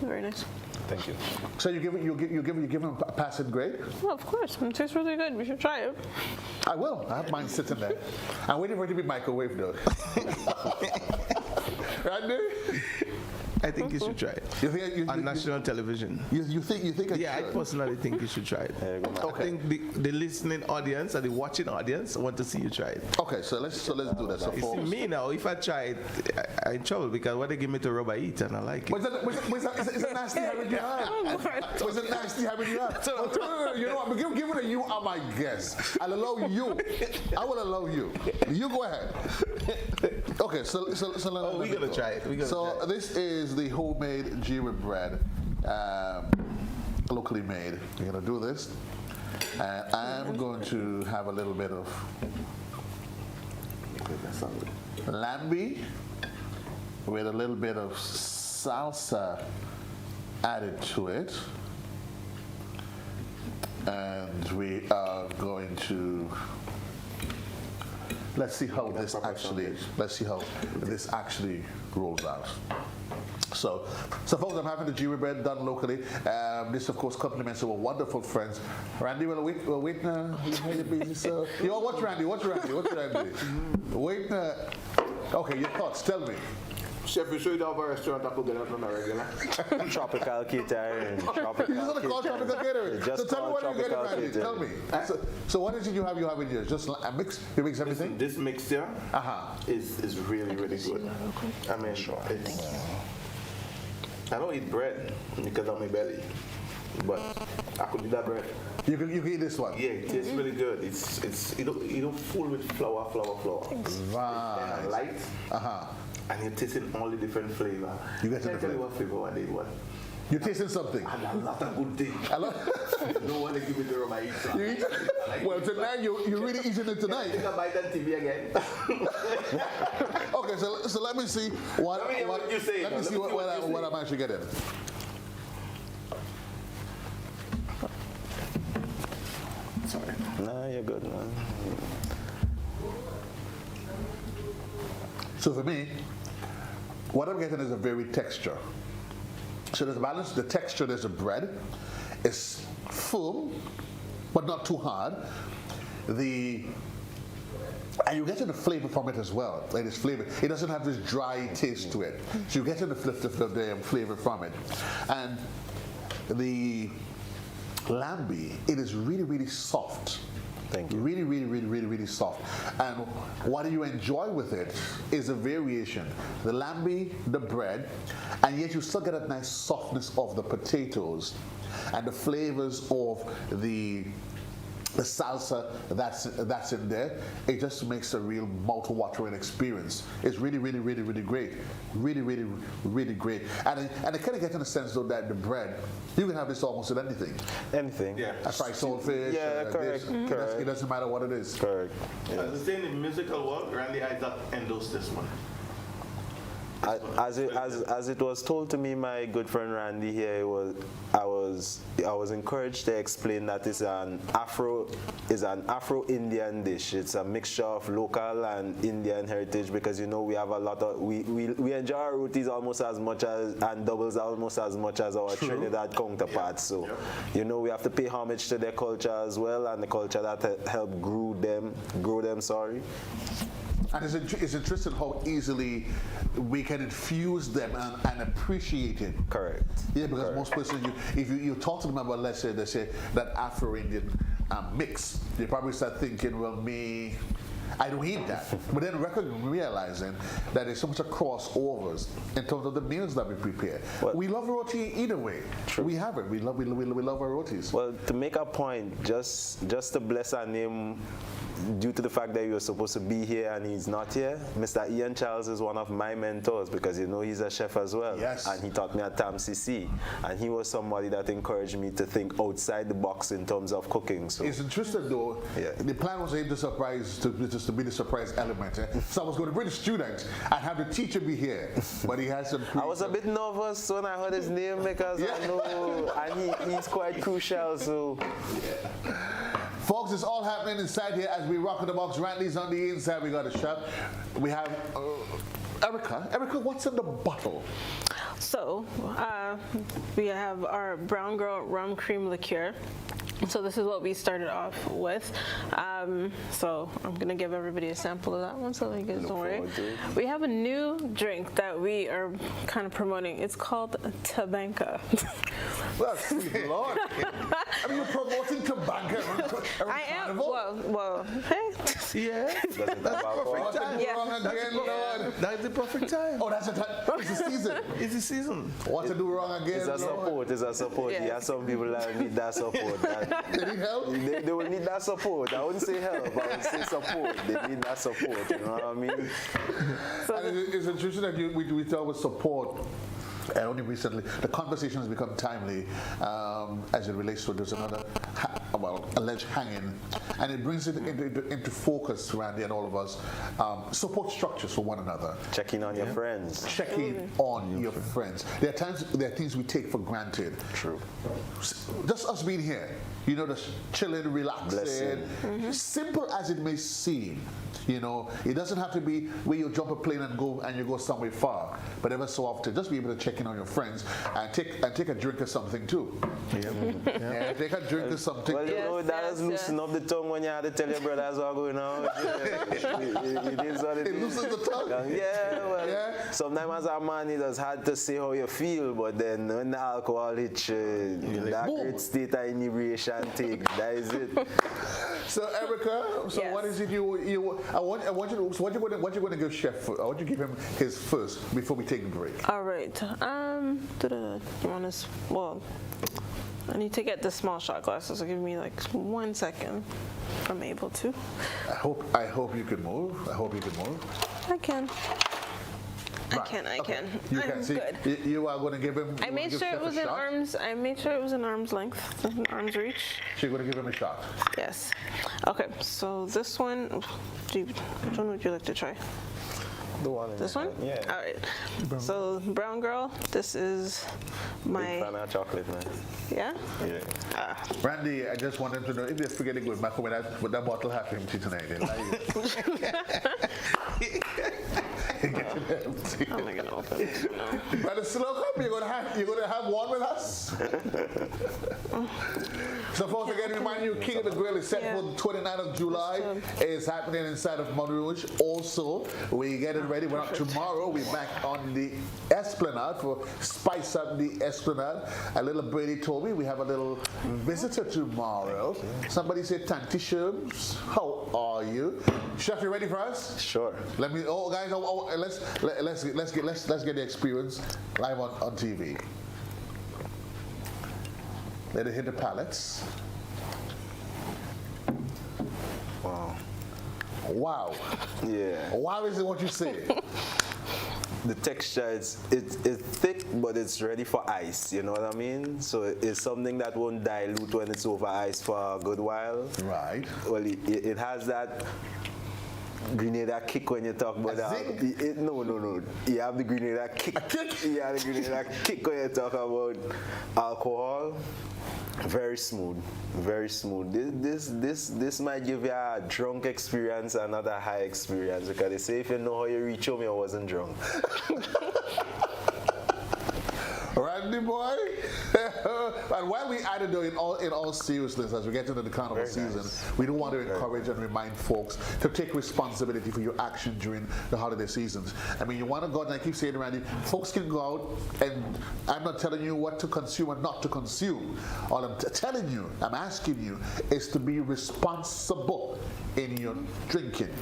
Very nice. Thank you. So you give him a passing grade? Well, of course. It tastes really good. You should try it. I will. I have mine sitting there. I'm waiting for it to be microwaved though. Randy? I think you should try it. You think on national television? You think? I personally think you should try it. Okay. I think the listening audience and the watching audience want to see you try it. Okay, so let's do that. So you see me now, if I try it, I'm in trouble because when they give me to rub, I eat and I like it. Was it nasty habit you had? Was it nasty habit you had? No, you know what? Give it a you are my guest. I'll allow you. I will allow you. You go ahead. Okay, so we're gonna try it. This is the homemade Jira bread, locally made. You're gonna do this. And I'm going to have a little bit of lambi with a little bit of salsa added to it. And we are going to let's see how this actually rolls out. So folks, I'm having the Jiwa bread done locally. This, of course, compliments our wonderful friends. Randy, we'll wait now. You're busy, so. Yo, what's Randy? Wait now. Okay, your thoughts, tell me. Chef, you sure you don't have a restaurant that could get it on a regular? Tropical catering. Tropical catering. So tell me what you're getting, Randy. Tell me. So what is it you have in yours? Just a mix? You mix everything? This mixture is really, really good. I mean, I don't eat bread because of my belly, but I could eat that bread. You can eat this one? Yeah, it tastes really good. It's you don't fool with flour. Right. It's kind of light. And you're tasting all the different flavor. You get to tell you what flavor I did. What? You're tasting something. And a lot of good things. No one to give me the rum I eat. You eat? Well, tonight you're really eating it tonight. Take a bite on TV again. Okay, so let me see what you say. Let me see what I'm actually getting. Sorry. Nah, you're good, man. So for me, what I'm getting is a very texture. So there's a balance. The texture, there's a bread. It's full, but not too hard. And you're getting the flavor from it as well. Like this flavor, it doesn't have this dry taste to it. So you're getting the flavor from it. And the lambi, it is really, really soft. Thank you. Really, really, really, really, really soft. And what you enjoy with it is a variation. The lambi, the bread, and yet you still get a nice softness of the potatoes and the flavors of the salsa that's in there. It just makes a real mouth-watering experience. It's really, really, really, really great. Really, really, really great. And it kind of gets in the sense though that the bread, you can have this almost with anything. Anything. Yeah. A fried saltfish. Yeah, correct. It doesn't matter what it is. Correct. Yeah. As I say in the musical world, Randy Isaac endorsed this one. As it was told to me, my good friend Randy here, I was encouraged to explain that it's an Afro-Indian dish. It's a mixture of local and Indian heritage because we have a lot of we enjoy our rotis almost as much as and doubles almost as much as our Trinidad counterparts. So we have to pay homage to their culture as well and the culture that helped grow them. Sorry. And it's interesting how easily we can infuse them and appreciate it. Correct. Yeah, because most persons, if you talk to them about, let's say, they say that Afro-Indian mix, they probably start thinking, well, I don't eat that. But then realizing that there's so much of crossovers in terms of the meals that we prepare. We love roti either way. True. We have it. We love our rotis. Well, to make a point, just to bless our name, due to the fact that you were supposed to be here and he's not here, Mr. Ian Charles is one of my mentors because he's a chef as well. Yes. And he taught me at TAMCC. And he was somebody that encouraged me to think outside the box in terms of cooking. So it's interesting though. Yeah. The plan was to be the surprise element. So I was going to bring a student and have the teacher be here, but he had some. I was a bit nervous when I heard his name because I know, and he's quite crucial. So. Folks, it's all happening inside here as we rock in the box. Randy's on the inside. We got a chef. We have Erica. Erica, what's in the bottle? So, we have our Brown Girl rum cream liqueur. So this is what we started off with. So I'm gonna give everybody a sample of that one so you guys don't worry. We have a new drink that we are kind of promoting. It's called Tabanca. Well, sweet Lord. I mean, you're promoting Tabanca. I am. Well, hey. Yeah. That's the perfect time. That's the perfect time. Oh, that's the time. It's the season. It's the season. What to do wrong again? It's a support. Yeah. Yeah, some people that need that support. They need help? They will need that support. I wouldn't say help, I would say support. They need that support, you know what I mean? So and it's interesting that we talk about support. And only recently, the conversation has become timely as it relates to there's another, alleged hanging, and it brings it into focus, Randy, and all of us. Support structures for one another. Checking on your friends. Checking on your friends. There are things we take for granted. True. Just us being here, just chilling, relaxing. Simple as it may seem, it doesn't have to be where you jump a plane and you go somewhere far. But ever so often, just be able to check in on your friends and take a drink of something too. Yeah, take a drink of something. Well, that has loosened up the tongue when you had to tell your brothers what going on. It is what it is. It loosens the tongue. Sometimes as a man, it does hard to say how you feel, but then when the alcohol hits that great state of inebriation take, that is it. So Erica, what is it what you going to give Chef? I want you to give him his first before we take the break. All right. You want to? Well, I need to get the small shot glasses. So give me like 1 second. If I'm able to. I hope you can move. I can. Right. I can. You can see. Good. You are going to give him. I made sure it was in arms. I made sure it was in arm's length, in arm's reach. So you're going to give him a shot. Yes. Okay. So this one. Which one would you like to try? The one. This one? Yeah. All right. So brown girl. This is my. Big fan of chocolate, man. Yeah. Yeah. Randy, I just wanted to know if they're forgetting going back with that bottle half empty tonight. I'm not gonna open it. No. Brother Slocum, you're gonna have one with us. So folks, again, remind you, King of the Grill is set for the 29th of July. It's happening inside of Mount Rouge. Also, we get it ready. We're not tomorrow. We're back on the Esplanade for Spice Up the Esplanade. A little birdie told me we have a little visitor tomorrow. Somebody said, Tanti Sherms, how are you? Chef, you ready for us? Sure. Let me. Oh, guys, let's get the experience live on TV. Let it hit the palates. Wow. Yeah. Wow is it what you say? The texture it's thick, but it's ready for ice. You know what I mean? So it's something that won't dilute when it's over ice for a good while. Right. Well, it has that Grenada kick when you talk about that. No. You have the Grenada kick. A kick? You have the Grenada kick when you talk about alcohol. Very smooth, very smooth. This might give you a drunk experience and not a high experience, because they say if you know how you reach home, you wasn't drunk. Randy boy. And while we added though, in all seriousness, as we get into the carnival season, we do want to encourage and remind folks to take responsibility for your action during the holiday seasons. I mean, you want to go out, and I keep saying, Randy, folks can go out, and I'm not telling you what to consume and not to consume. All I'm telling you, I'm asking you, is to be responsible in your drinking.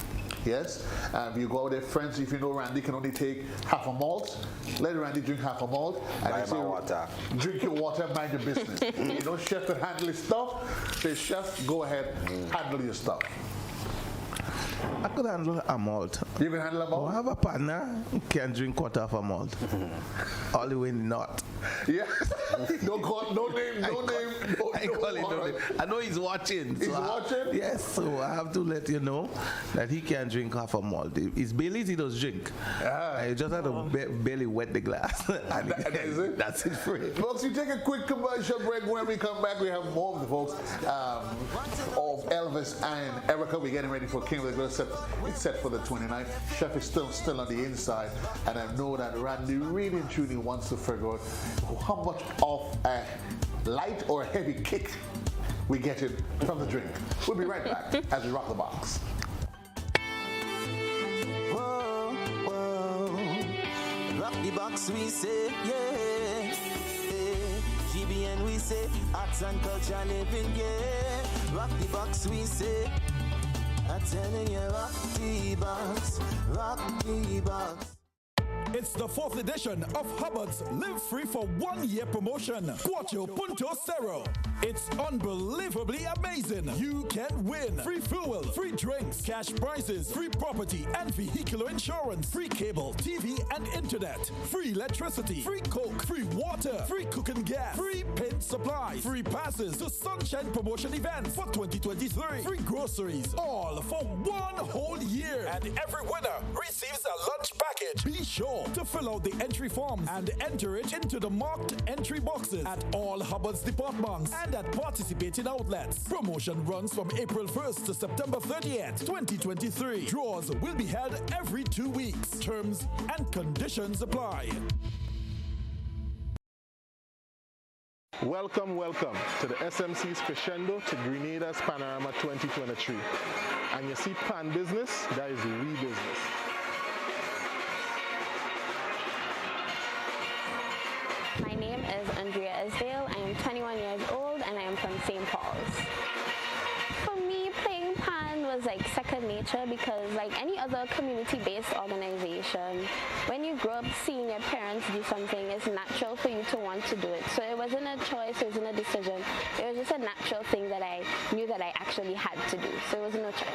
Yes? If you go out with friends, if you know Randy can only take half a malt, let Randy drink half a malt. And Buy my water. Drink your water, mind your business. You know, chef can handle his stuff. Say, chef, go ahead, handle your stuff. I could handle a malt. You can handle a malt? I have a partner who can drink quarter of a malt. All the way not. Yeah. No name. I call him no name. I know he's watching. He's watching? Yes, so I have to let you know that he can drink half a malt. It's Bailey's he does drink. I just have to barely wet the glass. And is it? That's it for it. Folks, we take a quick commercial break. When we come back, we have more of the folks of Elvis and Erica. We're getting ready for King of the Grill. It's set for the 29th. Chef is still on the inside, and I know that Randy really and truly wants to figure out how much of a light or heavy kick we get it from the drink. We'll be right back as we rock the box. Whoa, rock the box, we say, yeah. GBN, we say, arts and culture living, yeah. Rock the box, we say. I'm telling you, rock the box, rock the box. It's the 4th edition of Hubbard's Live Free for 1 year promotion. Cuatro Punto Cero. It's unbelievably amazing. You can win free fuel, free drinks, cash prizes, free property and vehicular insurance, free cable, TV and internet, free electricity, free coke, free water, free cooking gas, free paint supplies, free passes to Sunshine Promotion events for 2023, free groceries, all for 1 whole year. And every winner receives a lunch package. Be sure to fill out the entry forms and enter it into the marked entry boxes at all Hubbard's departments and at participating outlets. Promotion runs from April 1st to September 30th, 2023. Draws will be held every 2 weeks. Terms and conditions apply. Welcome to the SMC's Crescendo to Grenada's Panorama 2023. And you see pan business, that is we business. My name is Andrea Esdale. I am 21 years old and I am from St. Paul's. For me, playing pan was like second nature because like any other community-based organization, when you grow up seeing your parents do something, it's natural for you to want to do it. So it wasn't a choice, it wasn't a decision. It was just a natural thing that I knew that I actually had to do. So it was no choice.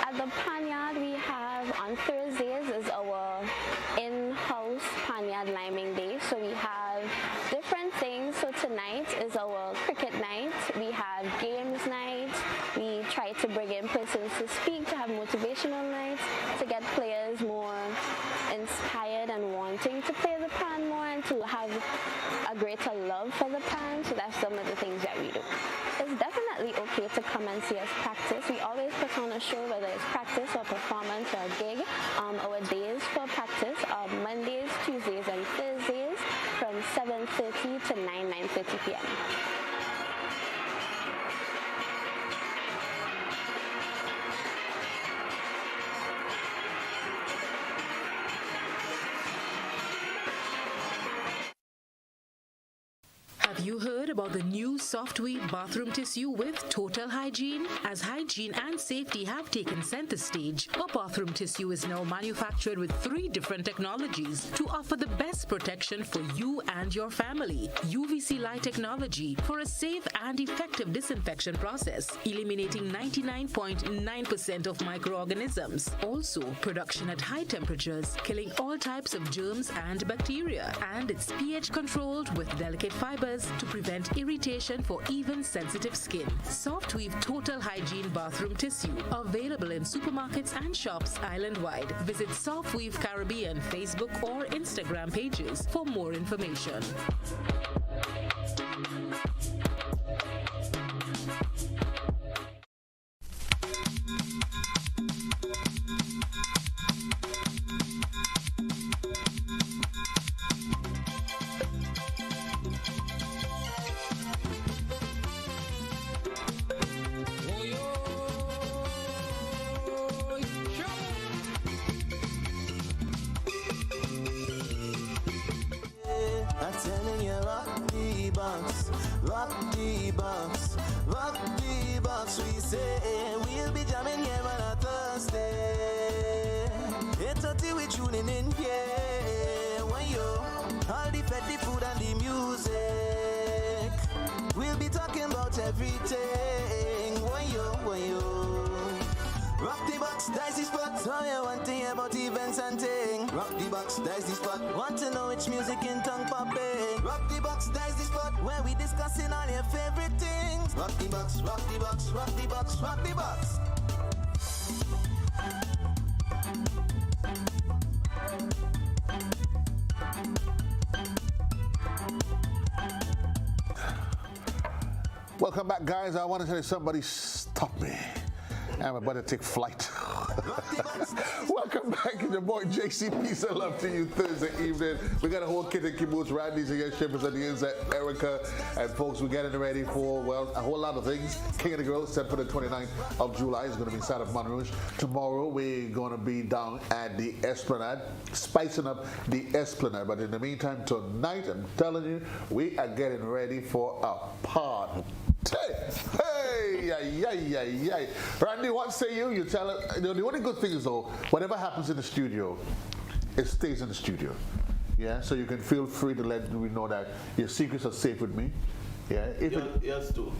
At the pan yard we have on Thursdays is our in-house pan yard liming day. So we have different things. So tonight is our cricket night. We have games night. We try to bring in persons to speak, to have motivational nights, to get players more inspired and wanting to play the pan more and to have a greater love for the pan. So that's some of the things that we do. It's definitely okay to come and see us practice. We always put on a show, whether it's practice or performance or a gig. Our days for practice are Mondays, Tuesdays, and Thursdays from 7:30 to 9:30 p.m. Have you heard about the new Softweave bathroom tissue with total hygiene? As hygiene and safety have taken center stage, our bathroom tissue is now manufactured with 3 different technologies to offer the best protection for you and your family. UVC light technology for a safe and effective disinfection process, eliminating 99.9% of microorganisms. Also, production at high temperatures, killing all types of germs and bacteria. And it's pH controlled with delicate fibers to prevent irritation for even sensitive skin. Softweave Total Hygiene Bathroom Tissue. Available in supermarkets and shops island-wide. Visit Softweave Caribbean Facebook or Instagram pages for more information. Rock the box, we say we'll be jamming here on a Thursday. 8:30 we tuning in here. When you all the fed, the food and the music, we'll be talking about everything. When you rock the box, that's the spot. So you want to hear about events and things. Rock the box, that's the spot. Want to know which music in tongue popping. Rock the box, that's the spot where we discussing all your favorite things. Rock the box, rock the box, rock the box, rock the box. Welcome back, guys. I want to tell you, somebody stop me. I'm about to take flight. Welcome back. It's your boy JC. Peace and love to you Thursday evening. We got a whole kit and caboose. Randy's against Shippers at the inside, Erica, and folks, we're getting ready for, well, a whole lot of things. King of the Grill, set for the 29th of July. It's going to be inside of Monrouge. Tomorrow, we're going to be down at the Esplanade, spicing up the Esplanade. But in the meantime, tonight, I'm telling you, we are getting ready for a party. Hey, Randy, what say you? You tell us. The only good thing is, though, whatever happens in the studio, it stays in the studio. Yeah, so you can feel free to let me know that your secrets are safe with me. Yeah, yes, too.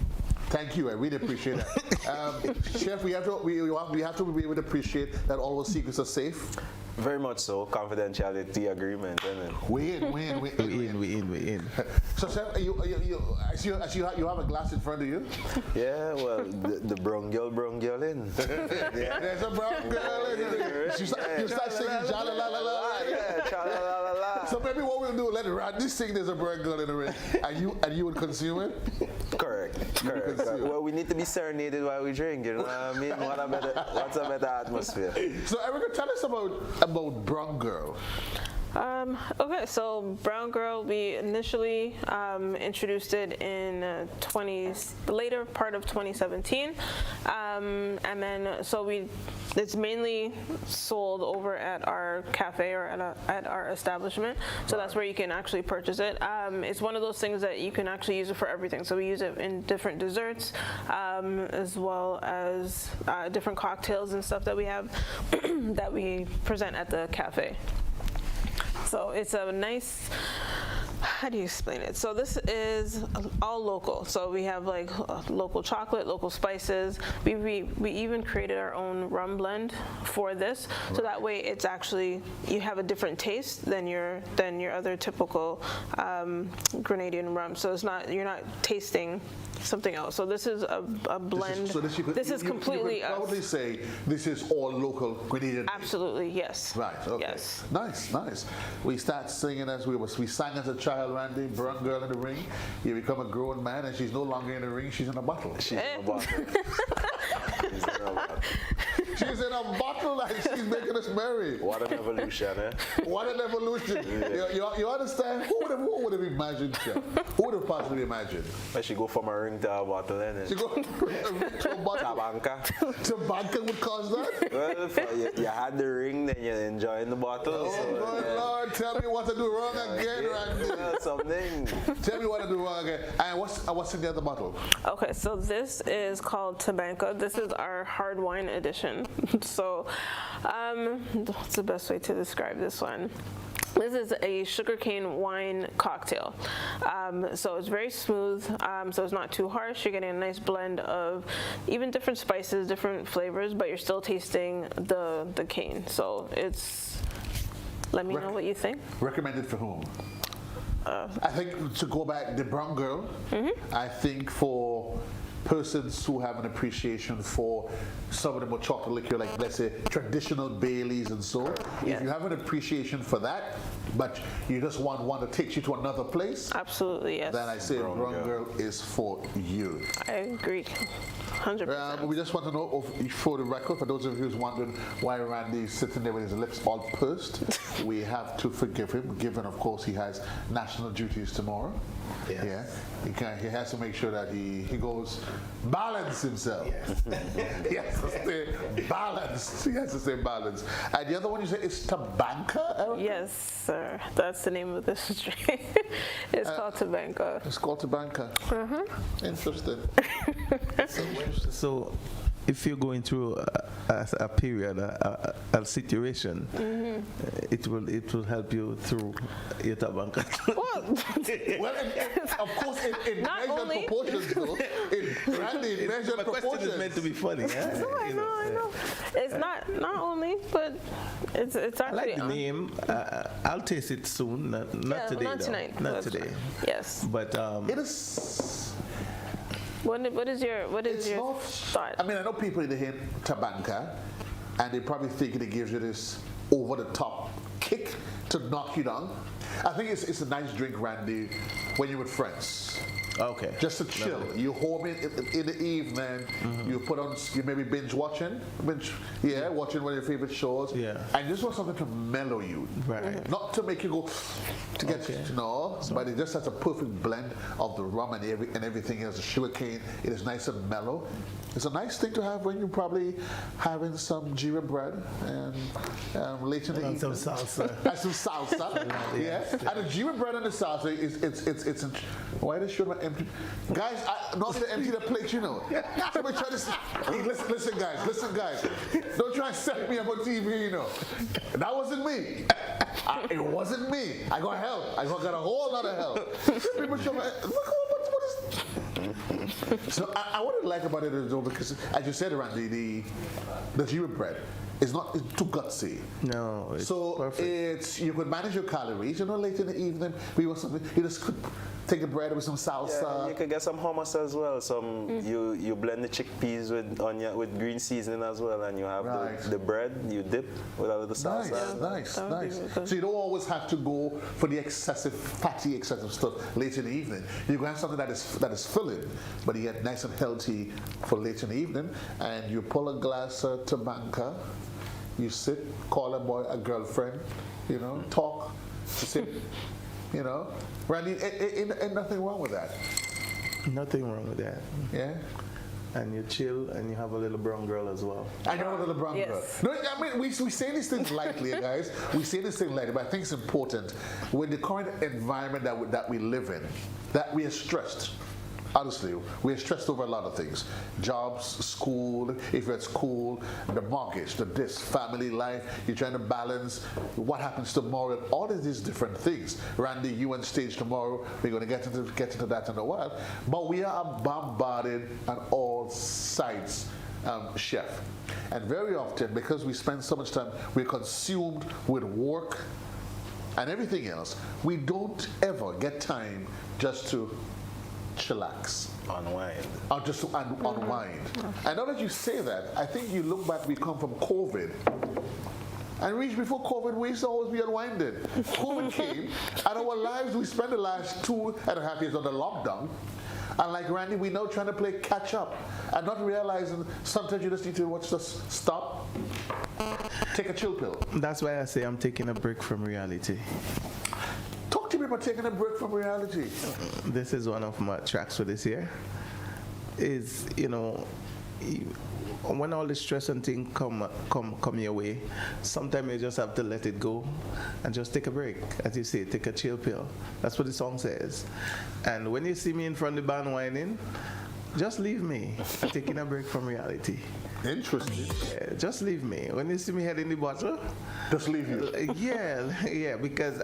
Thank you. I really appreciate that. Chef, we have to be able to appreciate that all those secrets are safe. Very much so. Confidentiality agreement, isn't it? We in. So, Chef, you have a glass in front of you? Yeah, well, the brown girl in. Yeah. There's a brown girl in. You start singing cha la la la la. Yeah, cha la la la la. So maybe what we'll do, let Randy sing There's a Brown Girl in the Ring, and you would consume it? Correct. Well, we need to be serenaded while we drink, you know what I mean? What's a better atmosphere? So Erica, tell us about Brown Girl. Okay, so Brown Girl, we initially introduced it in the later part of 2017, and then it's mainly sold over at our cafe or at our establishment. So that's where you can actually purchase it. It's one of those things that you can actually use it for everything. So we use it in different desserts, as well as different cocktails and stuff that we have that we present at the cafe. So it's a nice, how do you explain it? So this is all local. So we have like local chocolate, local spices. We even created our own rum blend for this. So that way it's actually, you have a different taste than your other typical Grenadian rum. So you're not tasting something else. So this is a blend. This is completely us. You could probably say this is all local Grenadian. Absolutely, yes. Right, okay. Yes. Nice. We start singing as we sang as a child, Randy, Brown Girl in the Ring. You become a grown man and she's no longer in the ring, she's in a bottle. She's in a bottle. She's in a bottle and she's making us merry. What an evolution, eh? What an evolution. Yeah. You understand? Who would have imagined, Chef? Who would have possibly imagined? She go from a ring to a bottle, innit? She go to a bottle. Tabanca would cause that? Well, you had the ring, then you're enjoying the bottle. Oh, so, good Lord, tell me what to do wrong again, Randy. Something. Tell me what to do wrong again. And what's in the other bottle? Okay, so this is called Tabanca. This is our hard wine edition. So, what's the best way to describe this one? This is a sugarcane wine cocktail. So it's very smooth, so it's not too harsh. You're getting a nice blend of even different spices, different flavors, but you're still tasting the cane. So let me know what you think. Recommended for whom? I think to go back, the Brown Girl, I think for persons who have an appreciation for some of the more chocolate liquor, like let's say traditional Baileys and so. If you have an appreciation for that, but you just want one that takes you to another place, absolutely, yes. Then I say Brown Girl is for you. I agree, 100%. We just want to know, for the record, for those of you who's wondering why Randy's sitting there with his lips all pursed, we have to forgive him, given of course he has national duties tomorrow. Yes. Yeah, he has to make sure that he goes balance himself. Yes. He has to stay balanced. He has to stay balanced. And the other one you say is Tabanca, Erica? Yes, sir. That's the name of this drink. It's called Tabanca. It's called Tabanca. Interesting. So, if you're going through a period, a situation, it will help you through your Tabanca. Well, of course, in measured proportions, though. In measured My proportions. question is meant to be funny. Eh? I know. It's not only, but it's actually. I like the name. I'll taste it soon. Not today. Not tonight. Not today. Yes. But it is. What is your thought? I mean, I know people in the hear Tabanca, and they probably think it gives you this over-the-top kick to knock you down. I think it's a nice drink, Randy, when you're with friends. Okay. Just to chill. No. You home in the evening, you put on, you maybe watching one of your favorite shows. Yeah. And you just want something to mellow you. Right. Not to make you go, to get to know, but it just has a perfect blend of the rum and everything else, the sugar cane. It is nice and mellow. It's a nice thing to have when you're probably having some jira bread and later in the evening. Some salsa. And some salsa. Yeah. And the jira bread and the salsa it's why they should my empty guys, not to empty the plate, you know. Somebody try to listen guys. Don't try and set me up on TV, you know. That wasn't me. It wasn't me. I got help. I got a whole lot of help. People show me, look, what is... So what I like about it is, because as you said, Randy, the Jewish bread is not it's too gutsy. No, it's perfect. It's you could manage your calories. Late in the evening, we want something. You just could take the bread with some salsa. Yeah, you could get some hummus as well. You blend the chickpeas with green seasoning as well, and you have the bread. You dip with a little salsa. Nice. So you don't always have to go for the fatty, excessive stuff late in the evening. You can have something that is filling, but you get nice and healthy for late in the evening. And you pull a glass of Tabanca. You sit, call a girlfriend, talk, sit, Randy, ain't nothing wrong with that. Nothing wrong with that. Yeah? And you chill and you have a little brown girl as well. I know a little brown girl. No, I mean, we say these things lightly, guys. We say these things lightly, but I think it's important with the current environment that we live in, that we are stressed. Honestly, we're stressed over a lot of things. Jobs, school, if you're at school, the mortgage, this, family life, you're trying to balance what happens tomorrow, all of these different things. Randy, you on stage tomorrow, we're going to get into that in a while. But we are bombarded on all sides, Chef. And very often, because we spend so much time, we're consumed with work and everything else, we don't ever get time just to chillax. Unwind. Or just to unwind. And now that you say that, I think you look back, we come from COVID. And before COVID, we used to always be unwinded. COVID came, and our lives, we spent the last 2.5 years under lockdown. And like Randy, we now trying to play catch up and not realizing sometimes you just need to just stop, take a chill pill. That's why I say I'm taking a break from reality. Talk to me about taking a break from reality. This is one of my tracks for this year. Is, when all the stress and things come your way, sometimes you just have to let it go and just take a break. As you say, take a chill pill. That's what the song says. And when you see me in front of the band whining, just leave me. I'm taking a break from reality. Interesting. Yeah, just leave me. When you see me head in the bottle, just leave you. Yeah, because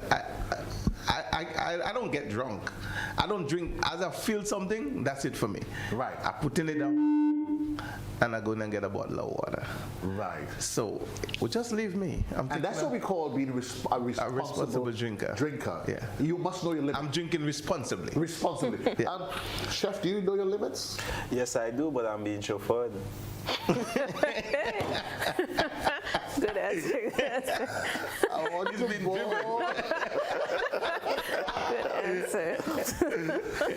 I don't get drunk. I don't drink. As I feel something, that's it for me. Right. I put in it down and I go and get a bottle of water. Right. So, just leave me. And that's what we call being a responsible drinker. Yeah. You must know your limits. I'm drinking responsibly. Yeah. Chef, do you know your limits? Yes, I do, but I'm being chauffeured. Good answer. I want you to be Good answer.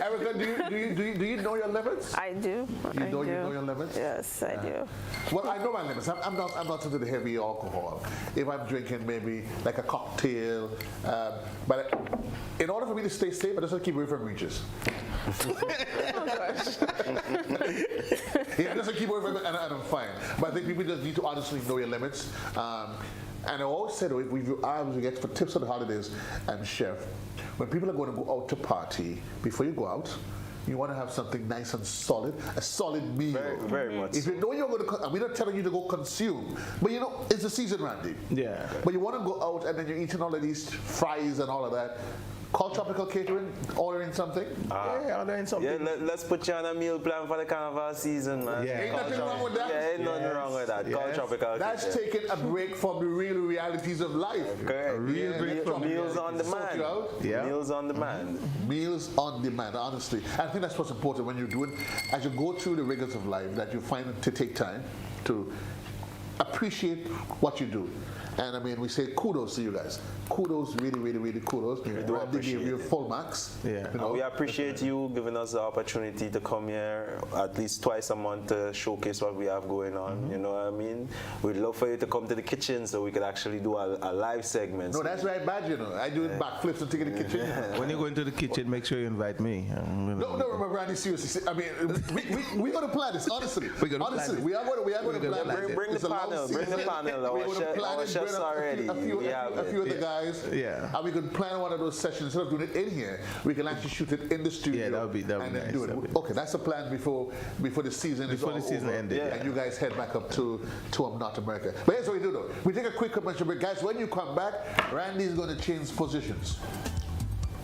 Erica, do you know your limits? I do. You know your limits? Yes, I do. Well, I know my limits. I'm not into the heavy alcohol. If I'm drinking maybe like a cocktail, but in order for me to stay safe, I just have to keep away from reaches. Oh gosh. Yeah, just keep away from it, and I'm fine. But I think people just need to honestly know your limits. And I always said, if we get for tips on the holidays, Chef, when people are going to go out to party, before you go out, you want to have something nice and solid, a solid meal. Very, very much. If you know you're going to, and we're not telling you to go consume, but it's the season, Randy. Yeah. But you want to go out and then you're eating all of these fries and all of that. Call Tropical Catering, ordering something. Ordering something. Yeah, let's put you on a meal plan for the carnival season, man. Yeah. Ain't nothing wrong with that. Yeah, ain't nothing wrong with that. Call Tropical That's Catering. taking a break from the real realities of life. Correct. A real break from meals on demand. Yeah. Meals on demand. Meals on demand, honestly. I think that's what's important when you're doing, as you go through the rigors of life, that you find to take time to appreciate what you do. And I mean, we say kudos to you guys. Kudos, really, really, really kudos. We do appreciate you full marks. Yeah. And we appreciate you giving us the opportunity to come here at least twice a month to showcase what we have going on. You know what I mean? We'd love for you to come to the kitchen so we could actually do a live segment. No, that's right, bad, I do backflips and take in the kitchen. When you go into the kitchen, make sure you invite me. No, Randy, seriously. I mean, we're going to plan this, honestly. We are going to plan this. Bring the panel. Bring the panel. us already. A few of the guys. Yeah. And we could plan one of those sessions. Instead of doing it in here, we can actually shoot it in the studio. Yeah, that would be and then nice. do it. Okay, that's the plan before the season is all over. Ended. And you guys head back up to North America. But here's what we do though. We take a quick commercial break. Guys, when you come back, Randy's going to change positions.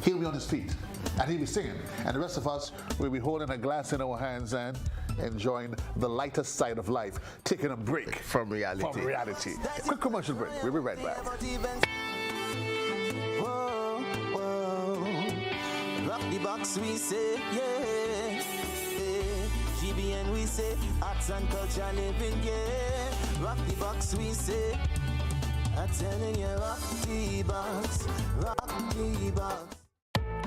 He'll be on his feet and he'll be singing. And the rest of us will be holding a glass in our hands and enjoying the lighter side of life, taking a break from reality. Quick commercial break. We'll be right back. Whoa, whoa. Rock the box, we say, yeah. GBN, we say, arts and culture living, yeah. Rock the box, we say. I'm telling you, rock the box, rock the box.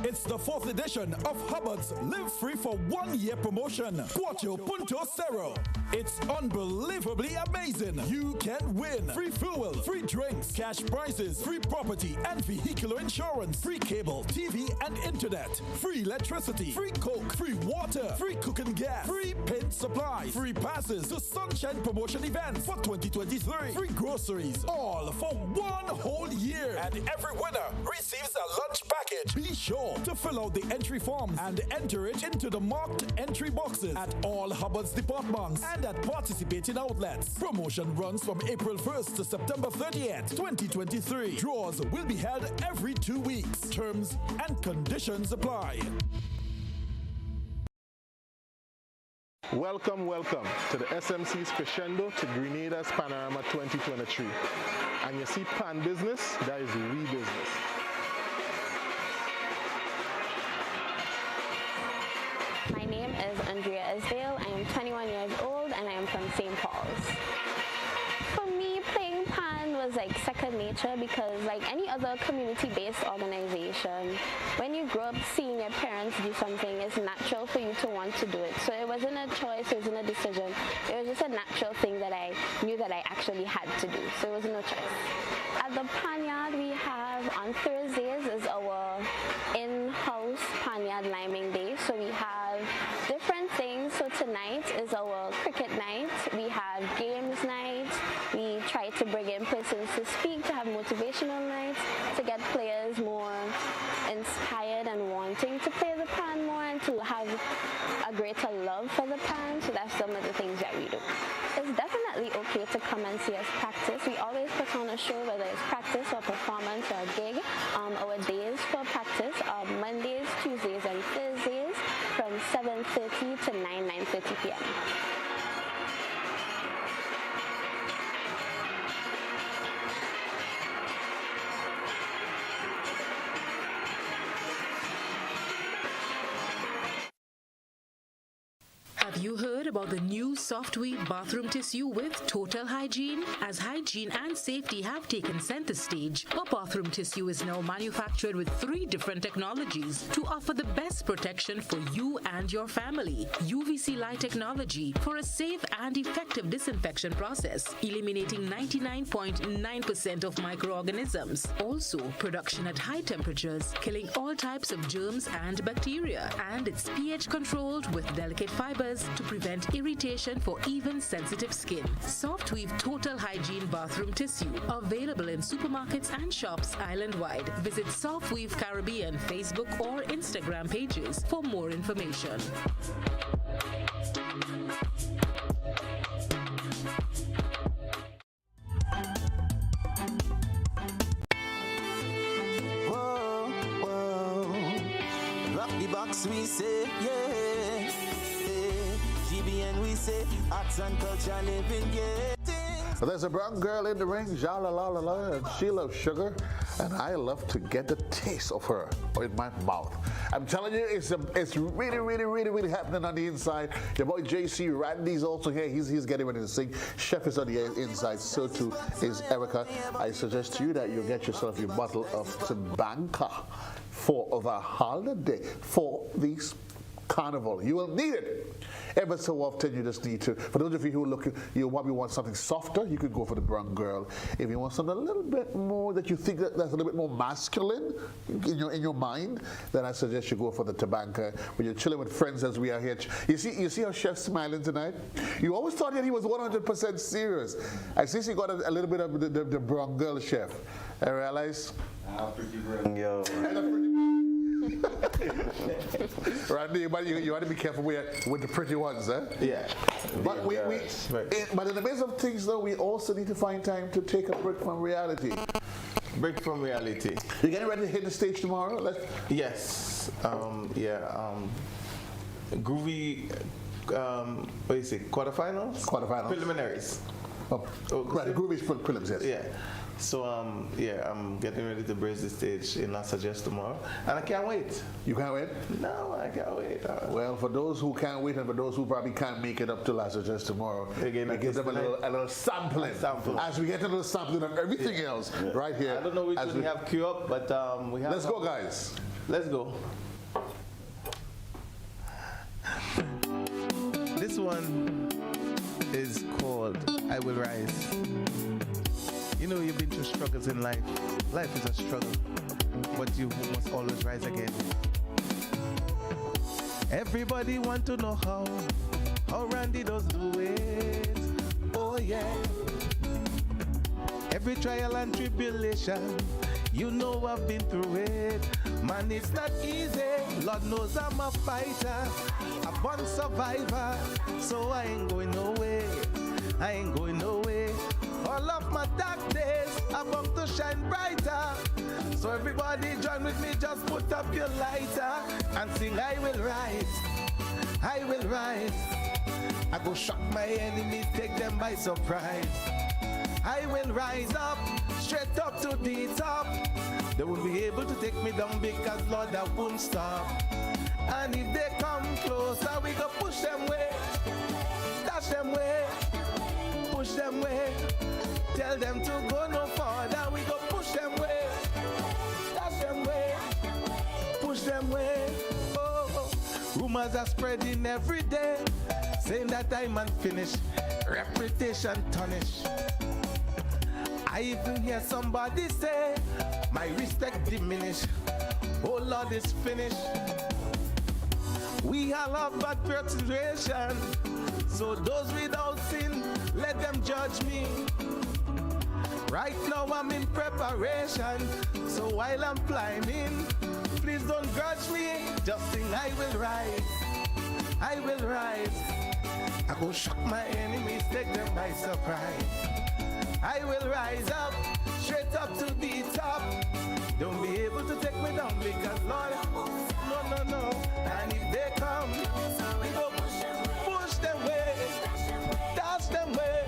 It's the 4th edition of Hubbard's Live Free for 1 year promotion. Cuatro Punto Cero. It's unbelievably amazing. You can win free fuel, free drinks, cash prizes, free property and vehicular insurance, free cable, TV and internet, free electricity, free coke, free water, free cooking gas, free paint supplies, free passes to Sunshine Promotion events for 2023, free groceries, all for 1 whole year. And every winner receives a lunch package. Be sure to fill out the entry forms and enter it into the marked entry boxes at all Hubbard's departments and at participating outlets. Promotion runs from April 1st to September 30th, 2023. Draws will be held every 2 weeks. Terms and conditions apply. Welcome to the SMC's Crescendo to Grenada's Panorama 2023. And you see pan business, that is we business. My name is Andrea Isdale. I am 21 years old and I am from St. Paul's. For me, playing pan was like second nature because like any other community-based organization, when you grow up seeing your parents do something, it's natural for you to want to do it. So it wasn't a choice, it wasn't a decision. It was just a natural thing that I knew that I actually had to do. So it was no choice. At the pan yard we have on Thursdays is our in-house pan yard liming day. So we have different things. So tonight is our cricket night. We have games night. We try to bring in persons to speak, to have motivational nights, to get players more inspired and wanting to play the pan more and to have a greater love for the pan. So that's some of the things that we do. It's definitely okay to come and see us practice. We always put on a show, whether it's practice or performance or a gig. Our days for practice are Mondays, Tuesdays, and Thursdays from 7:30 to 9:30 p.m. Have you heard about the new Software bathroom tissue with total hygiene? As hygiene and safety have taken center stage, our bathroom tissue is now manufactured with 3 different technologies to offer the best protection for you and your family. UVC light technology for a safe and effective disinfection process, eliminating 99.9% of microorganisms. Also, production at high temperatures, killing all types of germs and bacteria. And it's pH controlled with delicate fibers to prevent irritation for even sensitive skin. Softweave Total Hygiene Bathroom Tissue, available in supermarkets and shops island-wide. Visit Softweave Caribbean Facebook or Instagram pages for more information. Whoa, whoa. Rock the box, we say, yeah. GBN, we say, arts and culture living, yeah. There's a brown girl in the ring, ja la la la la, and she loves sugar, and I love to get the taste of her in my mouth. I'm telling you, it's really happening on the inside. Your boy JC Randy's also here. He's getting ready to sing. Chef is on the inside, so too is Erica. I suggest to you that you get yourself your bottle of Tabanca for the holiday, for these carnival. You will need it. Ever so often, you just need to. For those of you who are looking, you probably want something softer, you could go for the brown girl. If you want something a little bit more that you think that's a little bit more masculine in your mind, then I suggest you go for the Tabanca. When you're chilling with friends as we are here, you see how Chef's smiling tonight. You always thought that he was 100% serious. I see he got a little bit of the brown girl, Chef. I realize. Pretty brown girl. Randy, but you want to be careful with the pretty ones, eh? Yeah. But but in the midst of things, though, we also need to find time to take a break from reality. Break from reality. You getting ready to hit the stage tomorrow? Yes. Groovy. What do you say? Quarterfinals. Preliminaries. Right. Groovy's prelims. Yes. Yeah. So I'm getting ready to brace the stage in Las Vegas tomorrow, and I can't wait. You can't wait? No, I can't wait. Well, for those who can't wait, and for those who probably can't make it up to Las Vegas tomorrow, again, we give them a little sampling. As we get a little sampling of everything else right here. I don't know which one we have queue up, but we have. Let's go, guys. Let's go. This one is called "I Will Rise." You know, you've been through struggles in life. Life is a struggle, but you must always rise again. Everybody want to know how Randy does do it. Oh yeah. Every trial and tribulation, you know I've been through it. Man, it's not easy. Lord knows I'm a fighter, a born survivor. So I ain't going nowhere. I ain't going nowhere. All of my dark days are about to shine brighter. So everybody join with me, just put up your lighter and sing, I will rise, I will rise. I go shock my enemies, take them by surprise. I will rise up, straight up to the top. They won't be able to take me down because Lord, I won't stop. And if they come closer, we go push them way, dash them way, push them way. Tell them to go no further, we go push them way, dash them way, push them way. Oh. Rumors are spreading every day, saying that I'm unfinished, reputation tarnished. I even hear somebody say, my respect diminished, oh Lord, it's finished. We all have bad reputation, so those without sin, let them judge me. Right now I'm in preparation, so while I'm climbing, please don't grudge me, just sing I will rise, I will rise. I go shock my enemies, take them by surprise. I will rise up, straight up to the top. Don't be able to take me down because Lord, no. And if they come, we go push them way, dash them way.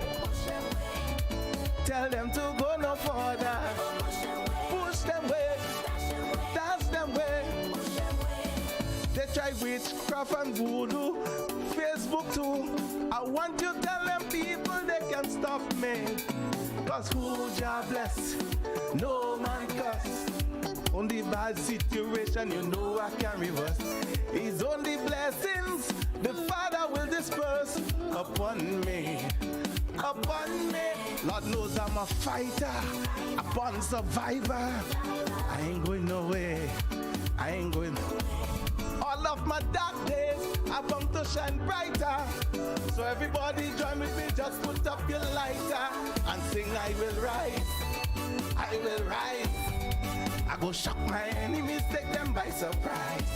Tell them to go no further. Push them way, dash them way. They try witchcraft and voodoo, Facebook too. I want you to tell them people they can stop me. Cause who Jah bless, no man curse. Only bad situation, you know I can reverse. It's only blessings the Father will disperse upon me. Upon me. Lord knows I'm a fighter, a born survivor. I ain't going nowhere. I ain't going nowhere. All of my dark days are bound to shine brighter. So everybody join with me, just put up your lighter and sing I will rise, I will rise. I go shock my enemies, take them by surprise.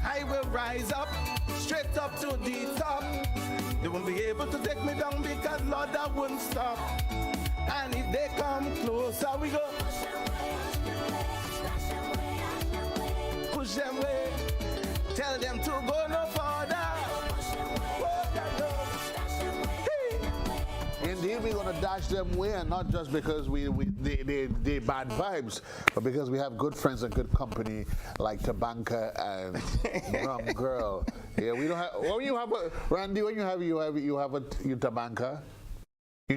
I will rise up, straight up to the top. They won't be able to take me down because Lord, I won't stop. And if they come closer, we go push them way. Tell them to go no further. Indeed, we're going to dash them way, and not just because they bad vibes, but because we have good friends and good company like Tabanca and Rum Girl. Yeah, we don't have. When you have Randy, when you have a Tabanca.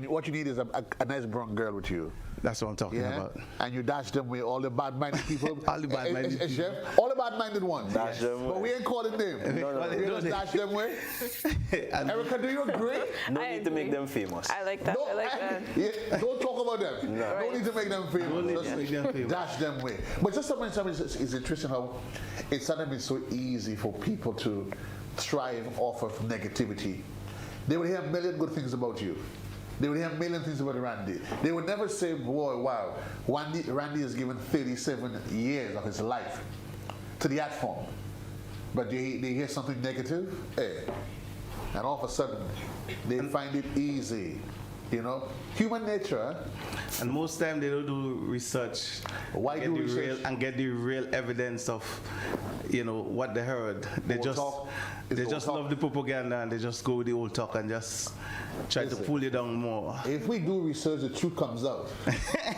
What you need is a nice brown girl with you. That's what I'm talking about. And you dash them with all the bad-minded people. All the bad-minded Chef, all the bad-minded ones. Dash them But we ain't calling names. We just dash them with. Erica, do you agree? No need to make them famous. I like that. I like that. Yeah, don't talk about them. No need to make them famous. Dash them with. But just sometimes it's interesting how it's sometimes been so easy for people to thrive off of negativity. They would hear a million good things about you. They would hear a million things about Randy. They would never say, boy, wow, Randy has given 37 years of his life to the art form. But they hear something negative, and all of a sudden, they find it easy. You know, human nature. And most time they don't do research. Why do research? And get the real evidence of, what they heard. They just love the propaganda and they just go with the old talk and just try to pull you down more. If we do research, the truth comes out.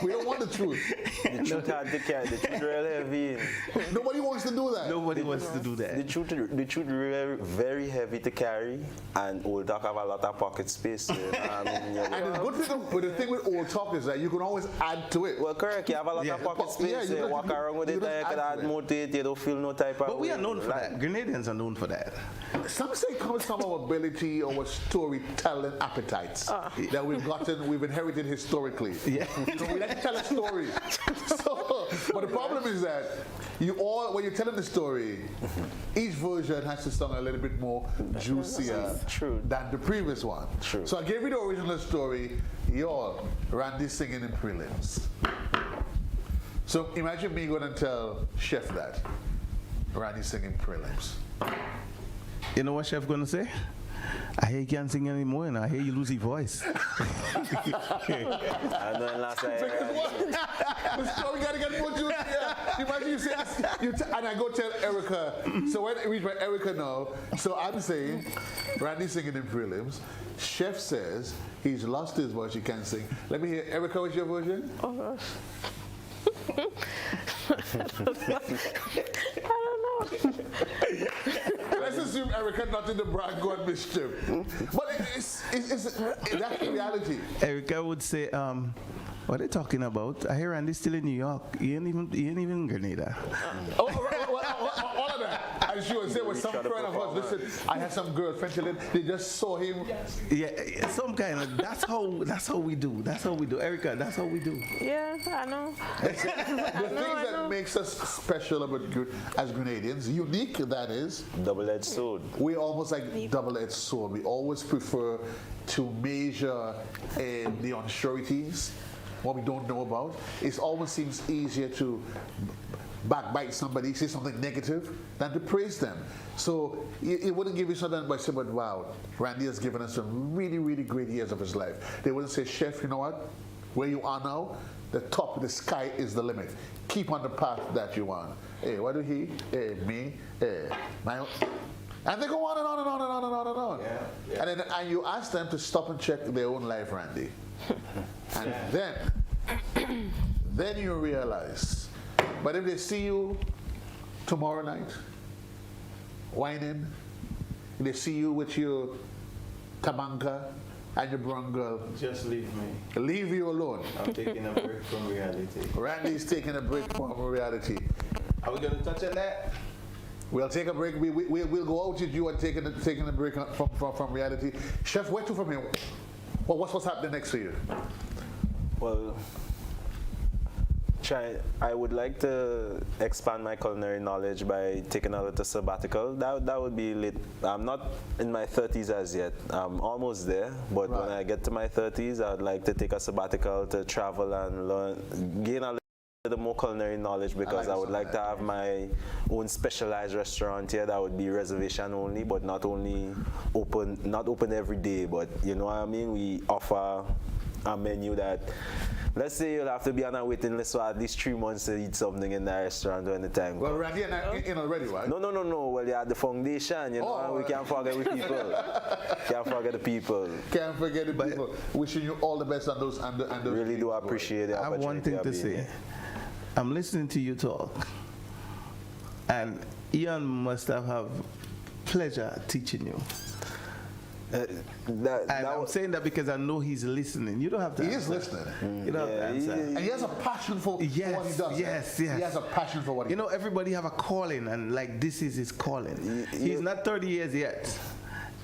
We don't want the truth. The truth hard to carry. The truth real heavy. Nobody wants to do that. Nobody wants to do that. The truth very, very heavy to carry, and old talk have a lot of pocket space. And the good thing with the thing with old talk is that you can always add to it. Well, correct. You have a lot of pocket space. You walk around with it, you can add more to it. You don't feel no type of. But we are known for that. Grenadians are known for that. Some say it comes from our ability, our storytelling appetites that we've inherited historically. Yeah. So we like to tell a story. But the problem is that when you're telling the story, each version has to sound a little bit more juicier than the previous one. True. So I gave you the original story, Randy singing in prelims. So imagine me going and tell Chef that Randy singing prelims. You know what Chef gonna say? I hear you can't sing anymore, and I hear you lose your voice. I know last night. The story gotta get more juicy. Imagine you say, and I go tell Erica. So when it reach by Erica now, so I'm saying, Randy singing in prelims. Chef says he's lost his voice, he can't sing. Let me hear. Erica, what's your version? Oh gosh. I don't know. Let's assume Erica not in the brand going mischief. But it's that's the reality. Erica would say, what are they talking about? I hear Randy's still in New York. He ain't even in Grenada. All of that. And she would say with some friend of ours, listen, I had some girlfriend, they just saw him. Yeah, some kind of, that's how we do. That's how we do. Erica, that's how we do. Yeah, I know. The things that makes us special as Grenadians, unique that is. Double-edged sword. We almost like double-edged sword. We always prefer to measure the unsureties, what we don't know about. It always seems easier to backbite somebody, say something negative, than to praise them. So it wouldn't give you something by saying, but wow, Randy has given us some really, really great years of his life. They wouldn't say, Chef, you know what? Where you are now, the sky is the limit. Keep on the path that you want. Hey, what do he? Hey, me? Hey, my. And they go on and on and on and on and on and on. Yeah. And you ask them to stop and check their own life, Randy. And then you realize. But if they see you tomorrow night, whining, if they see you with your tabanka and your brown girl, just leave me. Leave you alone. I'm taking a break from reality. Randy's taking a break from reality. Are we going to touch on that? We'll take a break. We'll go out with you and taking a break from reality. Chef, where to from here? What's happening next for you? Well, I would like to expand my culinary knowledge by taking a little sabbatical. That would be lit. I'm not in my 30s as yet. I'm almost there, but when I get to my 30s, I'd like to take a sabbatical to travel and learn, gain a little more culinary knowledge, because I would like to have my own specialized restaurant here that would be reservation only, but not open every day, but you know what I mean? We offer a menu that, let's say you'll have to be on a waiting list for at least 3 months to eat something in the restaurant when the time Well, Randy and I in already, right? No. Well, you had the foundation, you know, and we can't forget with people. Can't forget the people. Can't forget the people. Wishing you all the best on those. Really do appreciate it. I have one thing to say. I'm listening to you talk, and Ian must have pleasure teaching you. I'm saying that because I know he's listening. You don't have to. He is listening. You don't have to answer. And he has a passion for what he does. Yes. He has a passion for what he does. You know, everybody have a calling, and like this is his calling. He's not 30 years yet.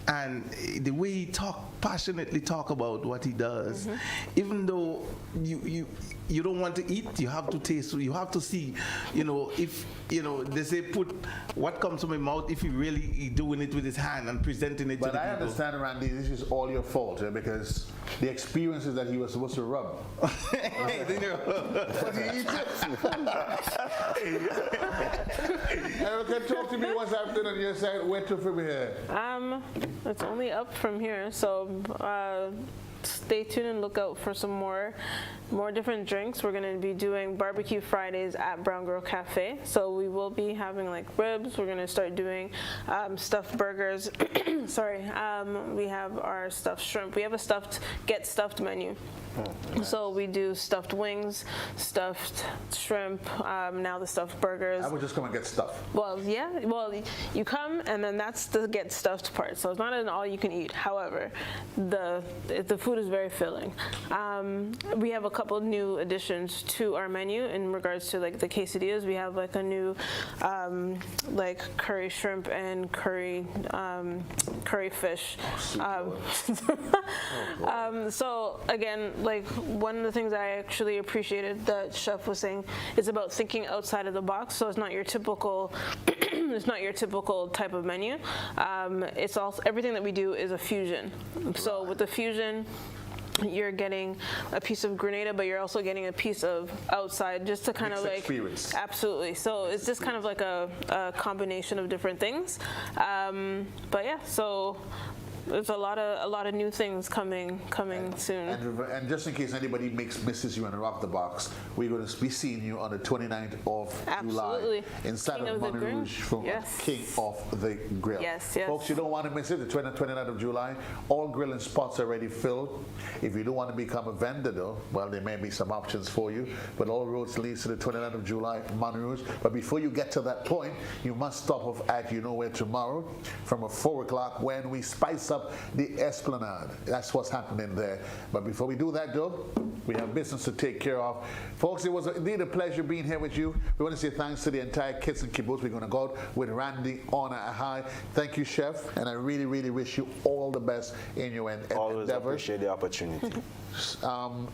And the way he passionately talk about what he does, even though you don't want to eat, you have to taste, you have to see, if, they say put what comes to my mouth if he really doing it with his hand and presenting it to the people. But I understand, Randy, this is all your fault, because the experiences that he was supposed to rub. But he eats it. Erica, talk to me what's happening on your side. Where to from here? It's only up from here, so stay tuned and look out for some more different drinks. We're going to be doing barbecue Fridays at Brown Girl Cafe, so we will be having like ribs. We're going to start doing stuffed burgers. Sorry, we have our stuffed shrimp. We have a get stuffed menu. So we do stuffed wings, stuffed shrimp, now the stuffed burgers. I would just come and get stuff. Well, yeah. Well, you come and then that's the get stuffed part. So it's not an all you can eat. However, the food is very filling. We have a couple new additions to our menu in regards to like the quesadillas. We have like a new like curry shrimp and curry fish. So again, like one of the things I actually appreciated that Chef was saying is about thinking outside of the box. So it's not your typical it's not your typical type of menu. It's also everything that we do is a fusion. So with the fusion, you're getting a piece of Grenada, but you're also getting a piece of outside, just to kind of like experience. Absolutely. So it's just kind of like a combination of different things. But yeah, so there's a lot of new things coming soon. And just in case anybody misses you in Rock the Box, we're going to be seeing you on the 29th of July inside of Mon Rouge from King of the Grill. Yes. Folks, you don't want to miss it. The 29th of July, all grilling spots are already filled. If you don't want to become a vendor, though, well, there may be some options for you. But all roads lead to the 29th of July, Mon Rouge. But before you get to that point, you must stop off at where tomorrow from 4 o'clock when we spice up the Esplanade. That's what's happening there. But before we do that, though, we have business to take care of. Folks, it was indeed a pleasure being here with you. We want to say thanks to the entire Kids and Kibbutz. We're going to go out with Randy on a high. Thank you, Chef, and I really, really wish you all the best in your endeavors. Always appreciate the opportunity.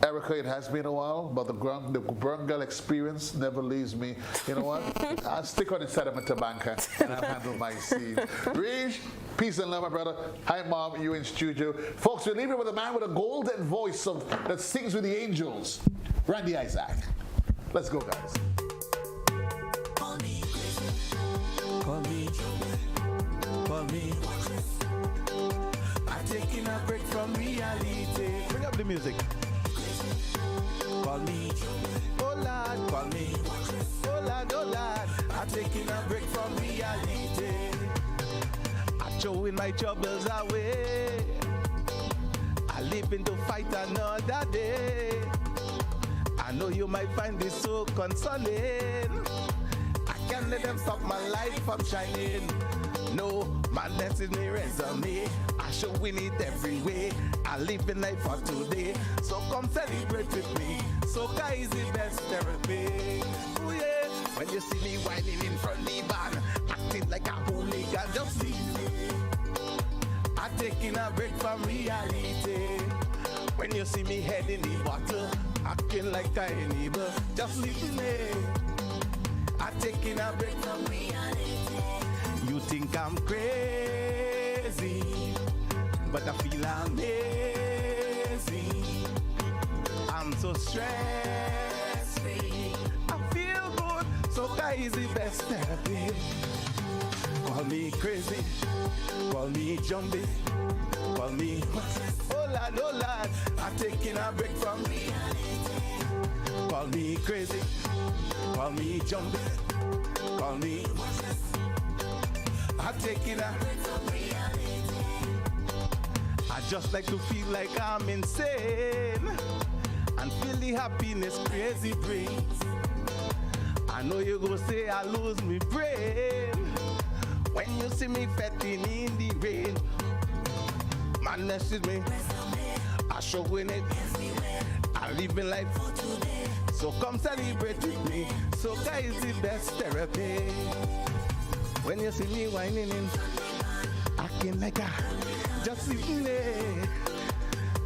Erica, it has been a while, but the Brown Girl experience never leaves me. You know what? I'll stick on the side of my tabanca and I'll handle my scene. Reach, peace and love, my brother. Hi, Mom, you in studio. Folks, we're leaving with a man with a golden voice that sings with the angels, Randy Isaac. Let's go, guys. Call me. I'm taking a break from reality. Bring up the music. Call me. Oh Lord, call me. Oh Lord, I'm taking a break from reality. I'm throwing my troubles away. I live in to fight another day. I know you might find this so consoling. I can't let them stop my light from shining. No, madness is my resume. I show win it every way. I live in life for today. So come celebrate with me. Soca is the best therapy. Oh yeah. When you see me whining in front of the van, acting like a hooligan, just leave me. I'm taking a break from reality. When you see me head in the bottle, acting like a neighbor, just leave me. I'm taking a break from reality. You think I'm crazy, but I feel amazing. I'm so stress-free. I feel good, so is the best therapy. Call me crazy, call me jumpy, call me oh Lord, I'm taking a break from reality. Call me crazy, call me jumpy, call me I'm taking a break from reality. I just like to feel like I'm insane and feel the happiness crazy brings. I know you gonna say I lose me brain when you see me fetting in the rain. message me. I showing it. I living life. So come celebrate with me. Soca is the best therapy. When you see me whining in, acting like I just sitting there.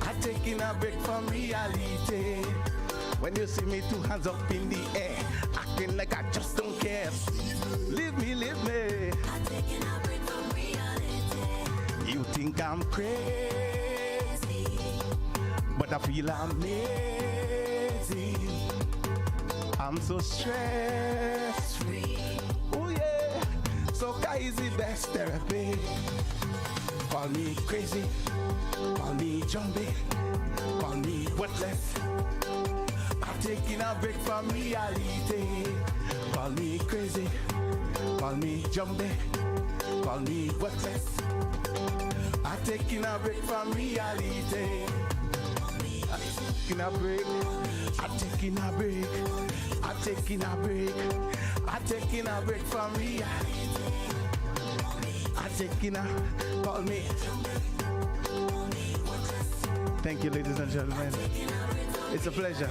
I taking a break from reality. When you see me 2 hands up in the air, acting like I just don't care. Leave me, leave me. I'm taking a break from reality. You think I'm crazy, but I feel amazing. I'm so stress free. Oh yeah, soca is the best therapy. Call me crazy, call me jumpy, call me worthless. I'm taking a break from reality. Call me crazy, call me jumpy, call me worthless. I'm taking a break from reality. I'm taking a break. I'm taking a break. I'm taking a break. I'm taking a break from reality. I'm taking a, call me. Thank you, ladies and gentlemen. It's a pleasure.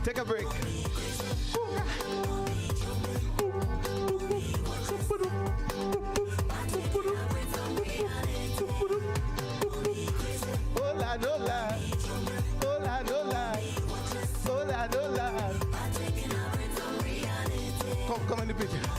Take a break. Hola, hola. Hola, hola. Hola, hola. Come in the picture.